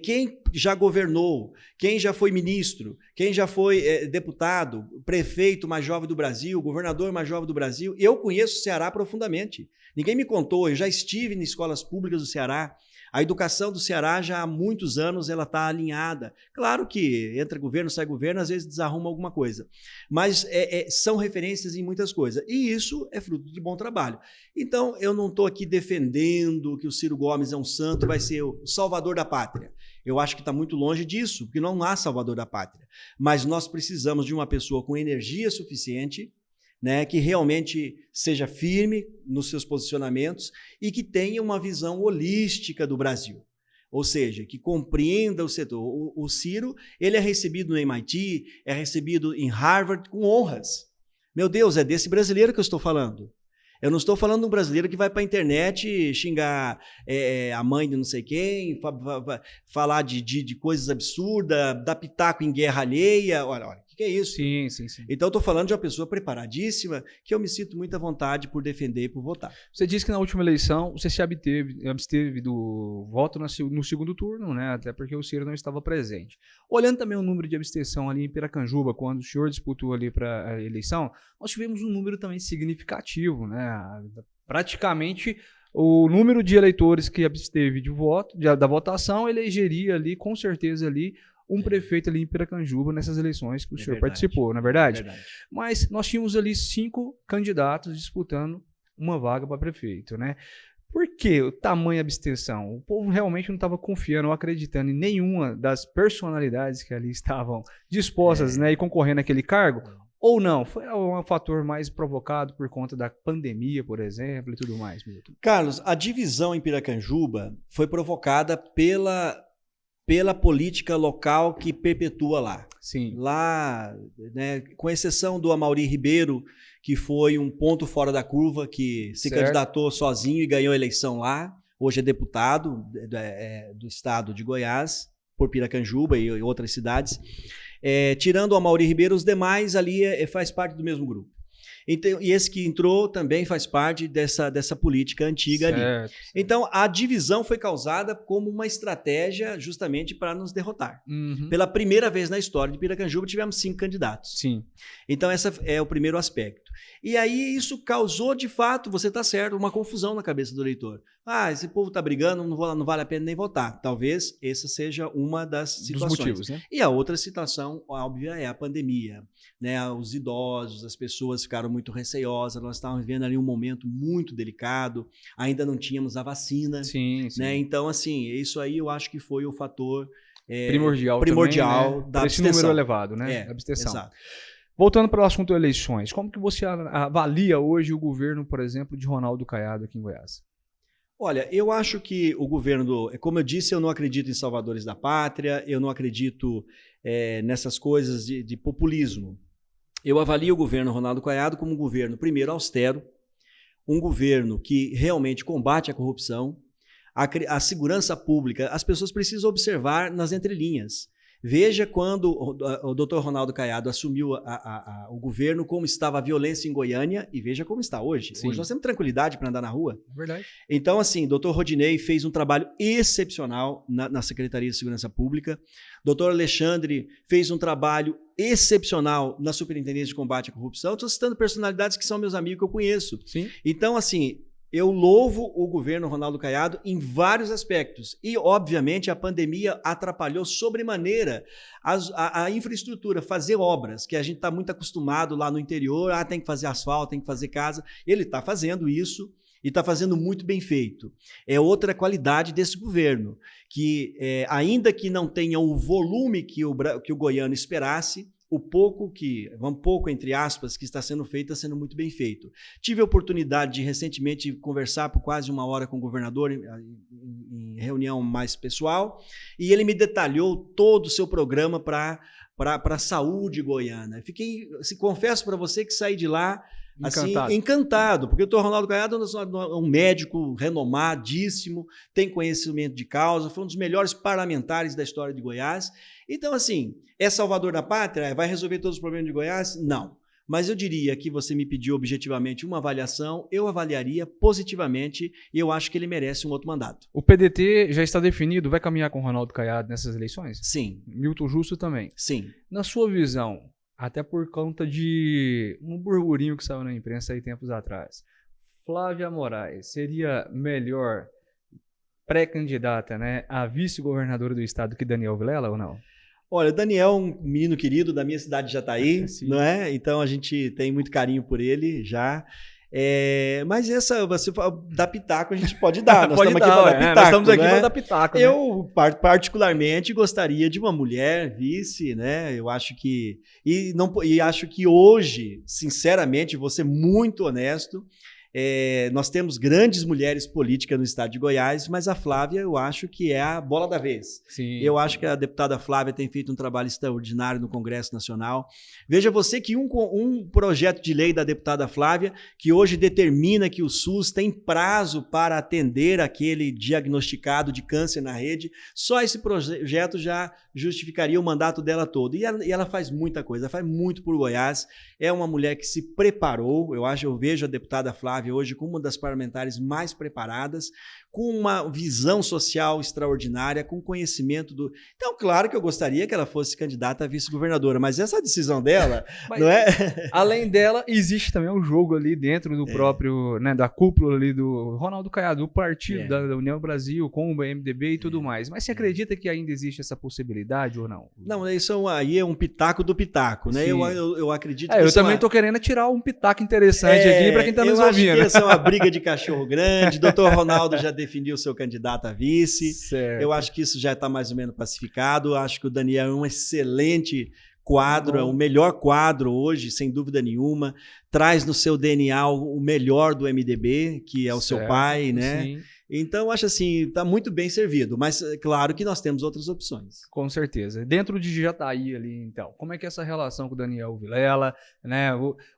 Quem já governou, quem já foi ministro, quem já foi deputado, prefeito mais jovem do Brasil, governador mais jovem do Brasil, eu conheço o Ceará profundamente. Ninguém me contou, eu já estive em escolas públicas do Ceará. A educação do Ceará já há muitos anos ela está alinhada. Claro que entra governo, sai governo, às vezes desarruma alguma coisa. Mas são referências em muitas coisas. E isso é fruto de bom trabalho. Então, eu não estou aqui defendendo que o Ciro Gomes é um santo, vai ser o salvador da pátria. Eu acho que está muito longe disso, porque não há salvador da pátria. Mas nós precisamos de uma pessoa com energia suficiente, né, que realmente seja firme nos seus posicionamentos e que tenha uma visão holística do Brasil. Ou seja, que compreenda o setor. O Ciro, ele é recebido no MIT, é recebido em Harvard com honras. Meu Deus, é desse brasileiro que eu estou falando. Eu não estou falando de um brasileiro que vai para a internet xingar a mãe de não sei quem, falar de coisas absurdas, dar pitaco em guerra alheia. Olha, o que é isso?
Sim.
Então, eu estou falando de uma pessoa preparadíssima que eu me sinto muito à vontade por defender e por votar.
Você disse que na última eleição você se absteve do voto no segundo turno, né? Até porque o Ciro não estava presente. Olhando também o número de abstenção ali em Piracanjuba, quando o senhor disputou ali para a eleição, nós tivemos um número também significativo, né? Praticamente o número de eleitores que absteve da votação elegeria ali, com certeza ali, um prefeito ali em Piracanjuba nessas eleições que o senhor participou, não é verdade? Mas nós tínhamos ali 5 candidatos disputando uma vaga para prefeito, né? Por que o tamanho abstenção? O povo realmente não estava confiando ou acreditando em nenhuma das personalidades que ali estavam dispostas, né, e concorrendo àquele cargo? Ou não? Foi um fator mais provocado por conta da pandemia, por exemplo, e tudo mais, Milton?
Carlos, a divisão em Piracanjuba foi provocada pela política local que perpetua lá.
Sim.
Lá, né, com exceção do Amaury Ribeiro, que foi um ponto fora da curva, que se candidatou sozinho e ganhou a eleição lá. Hoje é deputado do estado de Goiás, por Piracanjuba e outras cidades. Tirando o Amaury Ribeiro, os demais ali faz parte do mesmo grupo. Então, e esse que entrou também faz parte dessa política antiga ali. Então, a divisão foi causada como uma estratégia justamente para nos derrotar. Pela primeira vez na história de Piracanjuba, tivemos 5 candidatos.
Sim.
Então, esse é o primeiro aspecto. E aí, isso causou, de fato, você está certo, uma confusão na cabeça do eleitor. Esse povo está brigando, não vale a pena nem votar. Talvez essa seja uma das situações.
Dos motivos, né?
E a outra situação óbvia é a pandemia. Né? Os idosos, as pessoas ficaram muito receiosas, nós estávamos vivendo ali um momento muito delicado, ainda não tínhamos a vacina.
Sim.
Né? Então, assim, isso aí eu acho que foi o fator
primordial
também, né?
Da abstenção. Esse número elevado, né? Abstenção.
Exato.
Voltando para o assunto eleições, como que você avalia hoje o governo, por exemplo, de Ronaldo Caiado aqui em Goiás?
Olha, eu acho que o governo, como eu disse, eu não acredito em salvadores da pátria, eu não acredito nessas coisas de populismo. Eu avalio o governo Ronaldo Caiado como um governo, primeiro, austero, um governo que realmente combate a corrupção, a segurança pública. As pessoas precisam observar nas entrelinhas. Veja quando o doutor Ronaldo Caiado assumiu o governo, como estava a violência em Goiânia, e veja como está hoje.
Sim.
Hoje nós temos tranquilidade para andar na rua.
Verdade.
Então, assim, o doutor Rodinei fez um trabalho excepcional na Secretaria de Segurança Pública. Doutor Alexandre fez um trabalho excepcional na Superintendência de Combate à Corrupção. Estou citando personalidades que são meus amigos, que eu conheço.
Sim.
Então, assim, eu louvo o governo Ronaldo Caiado em vários aspectos. E, obviamente, a pandemia atrapalhou sobremaneira a infraestrutura, fazer obras, que a gente está muito acostumado lá no interior, tem que fazer asfalto, tem que fazer casa. Ele está fazendo isso e está fazendo muito bem feito. É outra qualidade desse governo, que ainda que não tenha o volume que o goiano esperasse, o pouco entre aspas, que está sendo feito, está sendo muito bem feito. Tive a oportunidade de recentemente conversar por quase 1 hora com o governador em reunião mais pessoal, e ele me detalhou todo o seu programa para a saúde goiana. Confesso para você que saí de lá encantado, porque o doutor Ronaldo Caiado é um médico renomadíssimo, tem conhecimento de causa, foi um dos melhores parlamentares da história de Goiás. Então, assim, é salvador da pátria? Vai resolver todos os problemas de Goiás? Não. Mas eu diria que você me pediu objetivamente uma avaliação, eu avaliaria positivamente e eu acho que ele merece um outro mandato.
O PDT já está definido, vai caminhar com o Ronaldo Caiado nessas eleições?
Sim.
Milton Justo também?
Sim.
Na sua visão, até por conta de um burburinho que saiu na imprensa aí tempos atrás, Flávia Moraes seria melhor pré-candidata, né, a vice-governadora do estado que Daniel Vilela ou não?
Olha, o Daniel é um menino querido da minha cidade de Jataí, não é? Então a gente tem muito carinho por ele já. Mas você dá pitaco, a gente pode dar. Nós estamos aqui para dar pitaco.
Nós estamos aqui para dar pitaco.
Eu, particularmente, gostaria de uma mulher vice, né? Eu acho que. E acho que hoje, sinceramente, vou ser muito honesto. Nós temos grandes mulheres políticas no estado de Goiás, mas a Flávia eu acho que é a bola da vez.
Sim.
Eu acho que a deputada Flávia tem feito um trabalho extraordinário no Congresso Nacional. Veja você que um projeto de lei da deputada Flávia, que hoje determina que o SUS tem prazo para atender aquele diagnosticado de câncer na rede, só esse projeto já justificaria o mandato dela todo. E ela faz muita coisa, ela faz muito por Goiás. É uma mulher que se preparou, eu vejo a deputada Flávia hoje como uma das parlamentares mais preparadas, com uma visão social extraordinária, com conhecimento do... Então, claro que eu gostaria que ela fosse candidata a vice-governadora, mas essa decisão dela, não é?
Além dela, existe também um jogo ali dentro do próprio, né, da cúpula ali do Ronaldo Caiado, do partido da União Brasil, com o MDB e tudo mais. Mas você acredita que ainda existe essa possibilidade ou não?
Não, isso aí é um pitaco do pitaco, né? Eu acredito que
eu também estou querendo tirar um pitaco interessante aqui para quem está nos ouvindo.
Ia ser uma briga de cachorro grande. Doutor Ronaldo já definiu o seu candidato a vice.
Certo.
Eu acho que isso já está mais ou menos pacificado. Eu acho que o Daniel é um excelente quadro, é o melhor quadro hoje, sem dúvida nenhuma. Traz no seu DNA o melhor do MDB, que é o seu pai, né?
Sim.
Então, eu acho assim, está muito bem servido, mas claro que nós temos outras opções.
Com certeza. Dentro de Jataí ali, então, como é que é essa relação com o Daniel Vilela, né?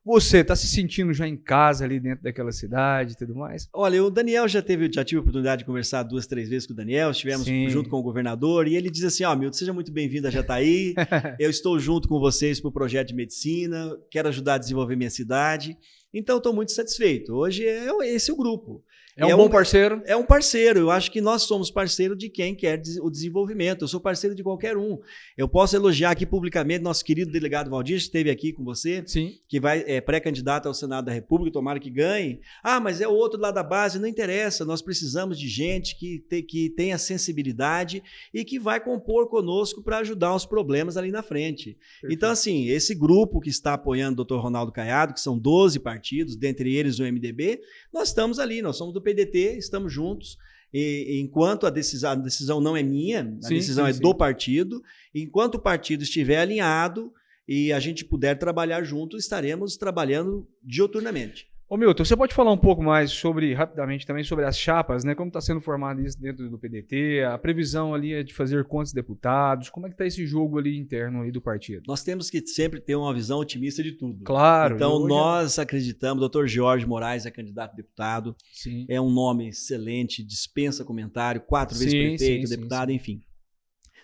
Você está se sentindo já em casa ali dentro daquela cidade e tudo mais?
Olha, o Daniel já tive a oportunidade de conversar 2, 3 vezes com o Daniel, estivemos junto com o governador, e ele diz assim, Milton, seja muito bem-vindo a Jataí, eu estou junto com vocês para o projeto de medicina, quero ajudar a desenvolver minha cidade, então estou muito satisfeito. Hoje esse é o grupo.
É um bom parceiro?
É um parceiro. Eu acho que nós somos parceiro de quem quer o desenvolvimento. Eu sou parceiro de qualquer um. Eu posso elogiar aqui publicamente nosso querido delegado Valdir, que esteve aqui com você,
Sim.
Que é pré-candidato ao Senado da República, tomara que ganhe. Mas é o outro lá da base, não interessa. Nós precisamos de gente que tenha sensibilidade e que vai compor conosco para ajudar os problemas ali na frente. Perfeito. Então, assim, esse grupo que está apoiando o Dr. Ronaldo Caiado, que são 12 partidos, dentre eles o MDB, nós estamos ali, nós somos do PDT, estamos juntos. E enquanto a decisão não é minha, a decisão é do partido, enquanto o partido estiver alinhado e a gente puder trabalhar junto, estaremos trabalhando diuturnamente.
Ô Milton, você pode falar um pouco mais rapidamente também sobre as chapas, né? Como está sendo formado isso dentro do PDT, a previsão ali é de fazer quantos deputados, como é que está esse jogo ali interno ali do partido?
Nós temos que sempre ter uma visão otimista de tudo.
Claro.
Então nós acreditamos, o Dr. Jorge Moraes é candidato a deputado,
sim.
É um nome excelente, dispensa comentário, 4 vezes prefeito, deputado, enfim.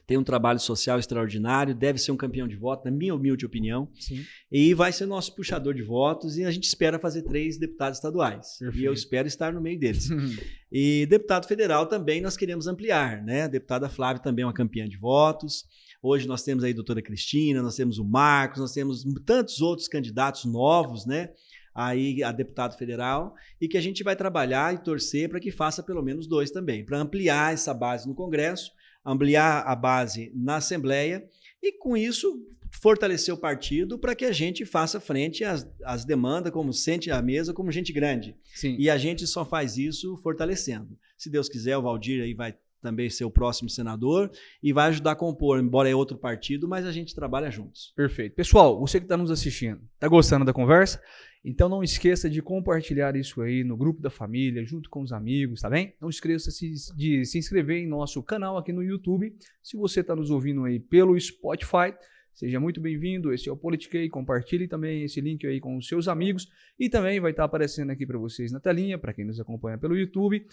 Tem um trabalho social extraordinário, deve ser um campeão de voto, na minha humilde opinião.
Sim.
E vai ser nosso puxador de votos e a gente espera fazer 3 deputados estaduais. Perfeito. E eu espero estar no meio deles. E deputado federal também nós queremos ampliar, né? A deputada Flávia também é uma campeã de votos. Hoje nós temos aí a doutora Cristina, nós temos o Marcos, nós temos tantos outros candidatos novos, né? Aí a deputado federal, e que a gente vai trabalhar e torcer para que faça pelo menos 2 também, para ampliar essa base no Congresso, ampliar a base na Assembleia e, com isso, fortalecer o partido para que a gente faça frente às demandas, como sente à mesa, como gente grande.
Sim.
E a gente só faz isso fortalecendo. Se Deus quiser, o Valdir aí vai também ser o próximo senador e vai ajudar a compor, embora é outro partido, mas a gente trabalha juntos.
Perfeito. Pessoal, você que está nos assistindo, está gostando da conversa? Então não esqueça de compartilhar isso aí no grupo da família, junto com os amigos, tá bem? Não esqueça de se inscrever em nosso canal aqui no YouTube. Se você está nos ouvindo aí pelo Spotify, seja muito bem-vindo. Esse é o Politiquei. Compartilhe também esse link aí com os seus amigos e também vai estar aparecendo aqui para vocês na telinha, para quem nos acompanha pelo YouTube,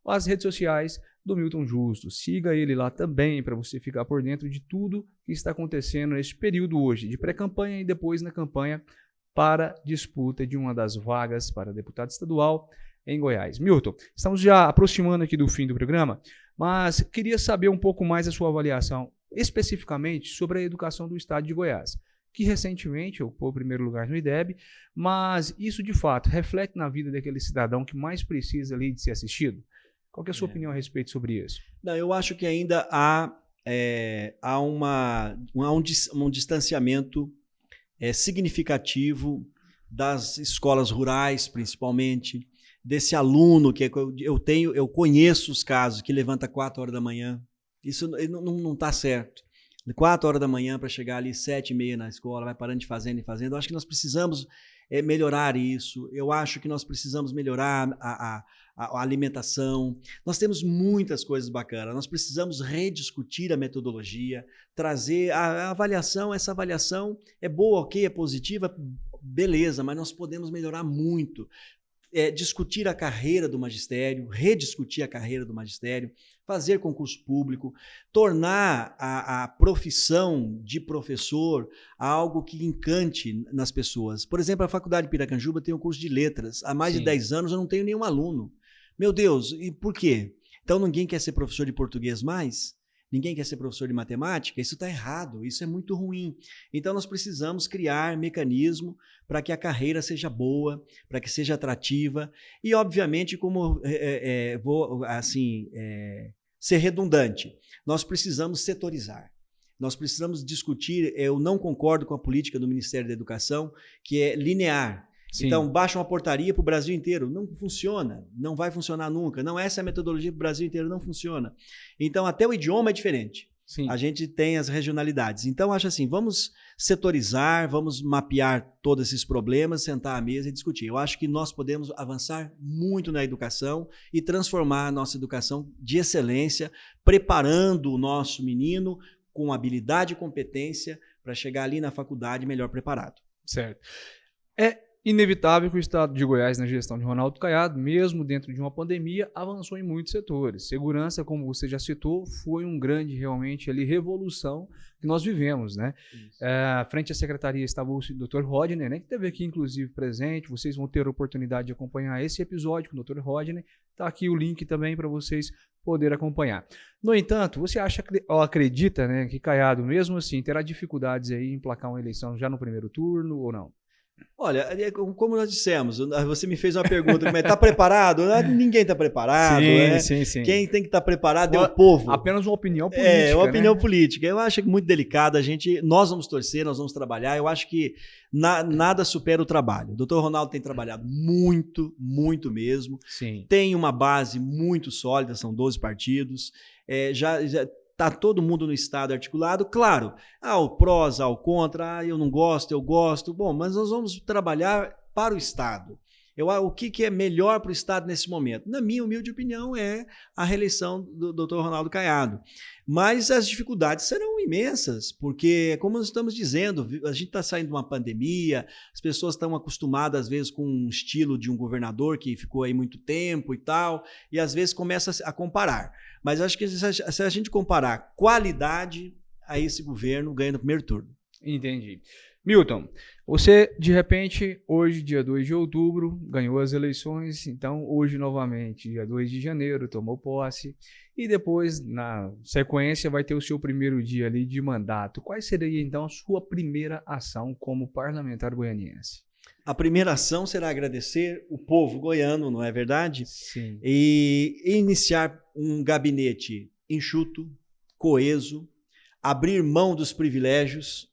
as redes sociais do Milton Justo. Siga ele lá também para você ficar por dentro de tudo que está acontecendo nesse período hoje, de pré-campanha e depois na campanha para disputa de uma das vagas para deputado estadual em Goiás. Milton, estamos já aproximando aqui do fim do programa, mas queria saber um pouco mais a sua avaliação, especificamente sobre a educação do estado de Goiás, que recentemente ocupou o primeiro lugar no IDEB, mas isso de fato reflete na vida daquele cidadão que mais precisa ali de ser assistido? Qual que é a sua opinião a respeito sobre isso?
Não, eu acho que ainda há um distanciamento significativo das escolas rurais, principalmente, desse aluno que eu conheço os casos que levanta 4 horas da manhã. Isso não está certo. 4 horas da manhã para chegar ali 7h30 na escola, vai parando de fazendo e fazendo. Eu acho que nós precisamos melhorar isso. Eu acho que nós precisamos melhorar a alimentação. Nós temos muitas coisas bacanas. Nós precisamos rediscutir a metodologia, trazer a avaliação. Essa avaliação é boa, ok, é positiva, beleza, mas nós podemos melhorar muito. Discutir a carreira do magistério, rediscutir a carreira do magistério, fazer concurso público, tornar a profissão de professor algo que encante nas pessoas. Por exemplo, a Faculdade de Piracanjuba tem um curso de letras. Há mais de 10 anos eu não tenho nenhum aluno. Meu Deus, e por quê? Então ninguém quer ser professor de português mais? Ninguém quer ser professor de matemática? Isso está errado, isso é muito ruim. Então nós precisamos criar mecanismo para que a carreira seja boa, para que seja atrativa e, obviamente, como vou ser redundante, nós precisamos setorizar. Nós precisamos discutir, eu não concordo com a política do Ministério da Educação, que é linear. Sim. Então, baixa uma portaria para o Brasil inteiro. Não funciona, não vai funcionar nunca. Não, essa é a metodologia para o Brasil inteiro, não funciona. Então, até o idioma é diferente.
Sim.
A gente tem as regionalidades. Então, acho assim, vamos setorizar, vamos mapear todos esses problemas, sentar à mesa e discutir. Eu acho que nós podemos avançar muito na educação e transformar a nossa educação de excelência, preparando o nosso menino com habilidade e competência para chegar ali na faculdade melhor preparado.
Certo. É inevitável que o estado de Goiás, na gestão de Ronaldo Caiado, mesmo dentro de uma pandemia, avançou em muitos setores. Segurança, como você já citou, foi um grande, realmente, ali, revolução que nós vivemos, né? Frente à secretaria estava o Dr. Rodney, né, que esteve aqui, inclusive, presente. Vocês vão ter a oportunidade de acompanhar esse episódio com o Dr. Rodney. Está aqui o link também para vocês poderem acompanhar. No entanto, você acha ou acredita, né, que Caiado, mesmo assim, terá dificuldades aí em emplacar uma eleição já no primeiro turno ou não?
Olha, como nós dissemos, você me fez uma pergunta, mas está preparado? Ninguém está preparado.
Sim.
Quem tem que estar preparado é o povo.
Apenas uma opinião política.
Uma opinião
né?
política. Eu acho muito delicada. Nós vamos torcer, nós vamos trabalhar. Eu acho que nada supera o trabalho. O doutor Ronaldo tem trabalhado muito, muito mesmo.
Sim.
Tem uma base muito sólida, são 12 partidos. Já está todo mundo no estado articulado. Claro, o prós, o contra, eu não gosto, eu gosto. Bom, mas nós vamos trabalhar para o estado. O que é melhor para o estado nesse momento? Na minha humilde opinião, é a reeleição do Dr. Ronaldo Caiado. Mas as dificuldades serão imensas, porque, como nós estamos dizendo, a gente está saindo de uma pandemia, as pessoas estão acostumadas, às vezes, com um estilo de um governador que ficou aí muito tempo e tal, e às vezes começa a comparar. Mas acho que se a gente comparar qualidade, aí esse governo ganha no primeiro turno.
Entendi. Milton, você, de repente, hoje, dia 2 de outubro, ganhou as eleições, então hoje, novamente, dia 2 de janeiro, tomou posse, e depois, na sequência, vai ter o seu primeiro dia ali de mandato. Qual seria, então, a sua primeira ação como parlamentar goianiense?
A primeira ação será agradecer o povo goiano, não é verdade?
Sim.
E iniciar um gabinete enxuto, coeso, abrir mão dos privilégios.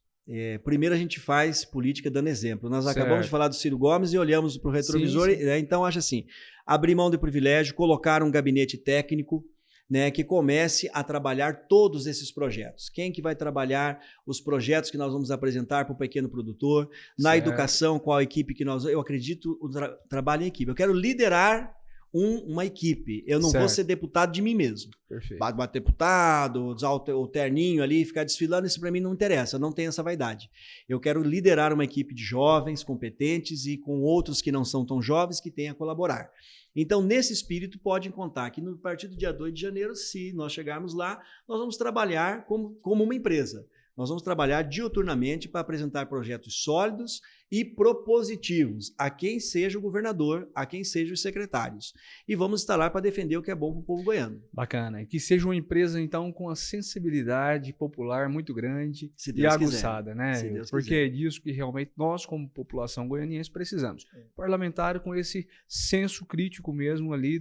Primeiro a gente faz política dando exemplo. Nós acabamos de falar do Ciro Gomes e olhamos para o retrovisor.
Sim.
Então, acho assim, abrir mão do privilégio, colocar um gabinete técnico, né, que comece a trabalhar todos esses projetos. Quem que vai trabalhar os projetos que nós vamos apresentar para o pequeno produtor? Na educação, qual a equipe que nós... Eu acredito o trabalho em equipe. Eu quero liderar uma equipe. Eu não vou ser deputado de mim mesmo.
Perfeito.
Bater deputado, usar o terninho ali, ficar desfilando, isso para mim não interessa, eu não tenho essa vaidade. Eu quero liderar uma equipe de jovens, competentes e com outros que não são tão jovens que tenham a colaborar. Então, nesse espírito, podem contar que a partir do dia 2 de janeiro, se nós chegarmos lá, nós vamos trabalhar como uma empresa. Nós vamos trabalhar diuturnamente para apresentar projetos sólidos e propositivos a quem seja o governador, a quem seja os secretários. E vamos estar lá para defender o que é bom para o povo goiano.
Bacana. E que seja uma empresa, então, com a sensibilidade popular muito grande e aguçada, né? Porque é disso que realmente nós, como população goianiense, precisamos. Parlamentar com esse senso crítico mesmo ali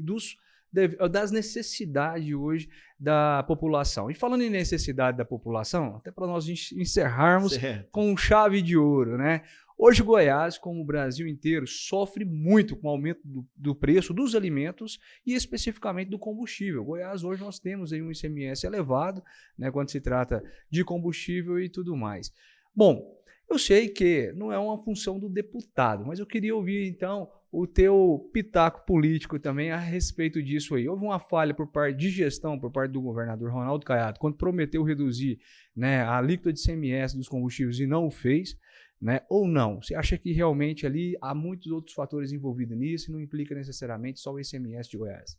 das necessidades hoje da população. E falando em necessidade da população, até para nós encerrarmos com chave de ouro, né? Hoje Goiás, como o Brasil inteiro, sofre muito com o aumento do preço dos alimentos e especificamente do combustível. Goiás, hoje nós temos aí um ICMS elevado, né, quando se trata de combustível e tudo mais. Bom, eu sei que não é uma função do deputado, mas eu queria ouvir, então, o teu pitaco político também a respeito disso aí. Houve uma falha por parte de gestão, por parte do governador Ronaldo Caiado, quando prometeu reduzir, né, a alíquota de ICMS dos combustíveis e não o fez, né, ou não? Você acha que realmente ali há muitos outros fatores envolvidos nisso e não implica necessariamente só o ICMS de Goiás?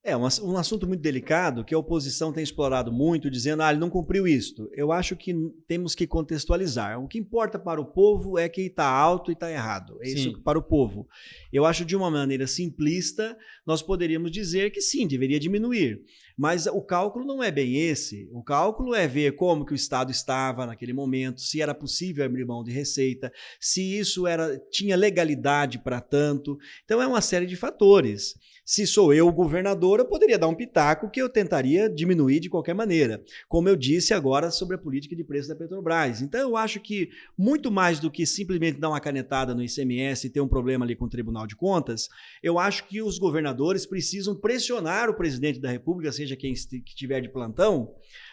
É um assunto muito delicado que a oposição tem explorado muito, dizendo ele não cumpriu isto. Eu acho que temos que contextualizar. O que importa para o povo é que está alto e está errado. É isso para o povo. Eu acho de uma maneira simplista, nós poderíamos dizer que sim, deveria diminuir. Mas o cálculo não é bem esse. O cálculo é ver como que o Estado estava naquele momento, se era possível abrir mão de receita, se isso tinha legalidade para tanto. Então é uma série de fatores. Se sou eu o governador, eu poderia dar um pitaco que eu tentaria diminuir de qualquer maneira. Como eu disse agora sobre a política de preço da Petrobras. Então eu acho que muito mais do que simplesmente dar uma canetada no ICMS e ter um problema ali com o Tribunal de Contas, eu acho que os governadores precisam pressionar o presidente da República, seja quem estiver de plantão,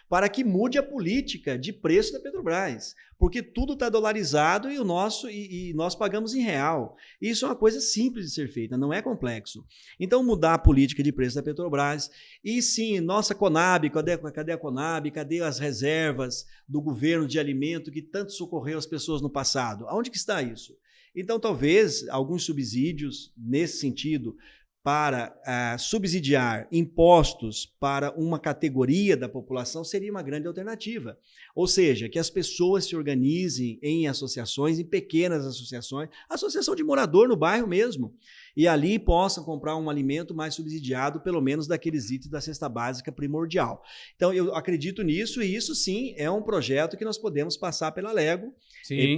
para que mude a política de preço da Petrobras, porque tudo está dolarizado e nós pagamos em real. Isso é uma coisa simples de ser feita, não é complexo. Então, mudar a política de preço da Petrobras e sim, nossa Conab, cadê a Conab, cadê as reservas do governo de alimento que tanto socorreu as pessoas no passado? Aonde que está isso? Então, talvez alguns subsídios nesse sentido para subsidiar impostos para uma categoria da população seria uma grande alternativa. Ou seja, que as pessoas se organizem em associações, em pequenas associações, associação de morador no bairro mesmo, e ali possam comprar um alimento mais subsidiado, pelo menos daqueles itens da cesta básica primordial. Então, eu acredito nisso, e isso sim é um projeto que nós podemos passar pela Lego,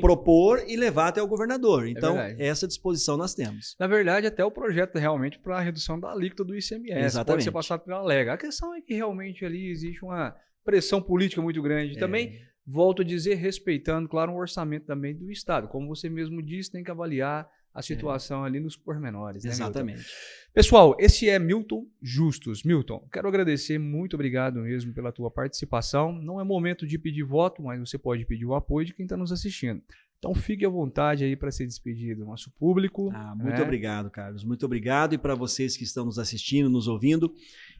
propor e levar até o governador. Então, essa disposição nós temos.
Na verdade, até o projeto realmente para a redução da alíquota do ICMS.
Exatamente.
Pode ser passado pela Lega. A questão é que realmente ali existe uma pressão política muito grande. Também, volto a dizer, respeitando, claro, um orçamento também do Estado. Como você mesmo disse, tem que avaliar a situação ali nos pormenores.
Exatamente.
Né, pessoal, esse é Milton Justus. Milton, quero agradecer, muito obrigado mesmo pela tua participação. Não é momento de pedir voto, mas você pode pedir o apoio de quem está nos assistindo. Então fique à vontade aí para se despedir do nosso público.
Muito obrigado, Carlos. Muito obrigado. E para vocês que estão nos assistindo, nos ouvindo,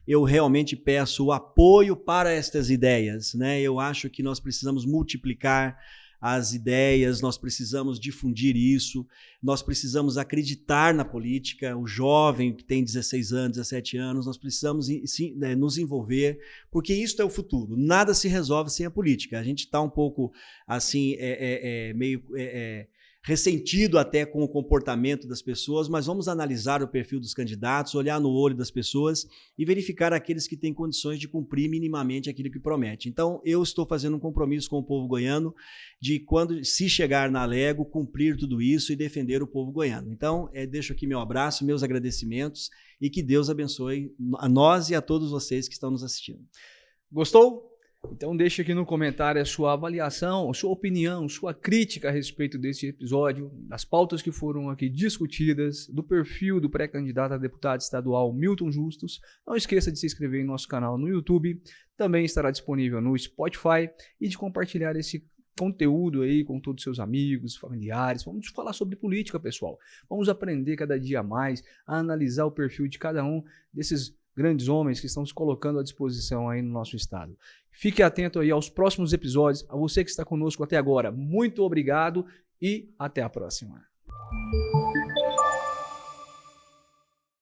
eu realmente peço o apoio para estas ideias, né? Eu acho que nós precisamos multiplicar as ideias, nós precisamos difundir isso, nós precisamos acreditar na política, o jovem que tem 16 anos, 17 anos, nós precisamos nos envolver, porque isso é o futuro, nada se resolve sem a política. A gente está um pouco assim, meio ressentido até com o comportamento das pessoas, mas vamos analisar o perfil dos candidatos, olhar no olho das pessoas e verificar aqueles que têm condições de cumprir minimamente aquilo que promete. Então, eu estou fazendo um compromisso com o povo goiano de quando, se chegar na Lego, cumprir tudo isso e defender o povo goiano. Então, deixo aqui meu abraço, meus agradecimentos e que Deus abençoe a nós e a todos vocês que estão nos assistindo.
Gostou? Então deixe aqui no comentário a sua avaliação, a sua opinião, sua crítica a respeito desse episódio, das pautas que foram aqui discutidas, do perfil do pré-candidato a deputado estadual Milton Justus. Não esqueça de se inscrever em nosso canal no YouTube, também estará disponível no Spotify e de compartilhar esse conteúdo aí com todos os seus amigos, familiares. Vamos falar sobre política, pessoal. Vamos aprender cada dia mais a analisar o perfil de cada um desses grandes homens que estão se colocando à disposição aí no nosso estado. Fique atento aí aos próximos episódios. A você que está conosco até agora, muito obrigado e até a próxima.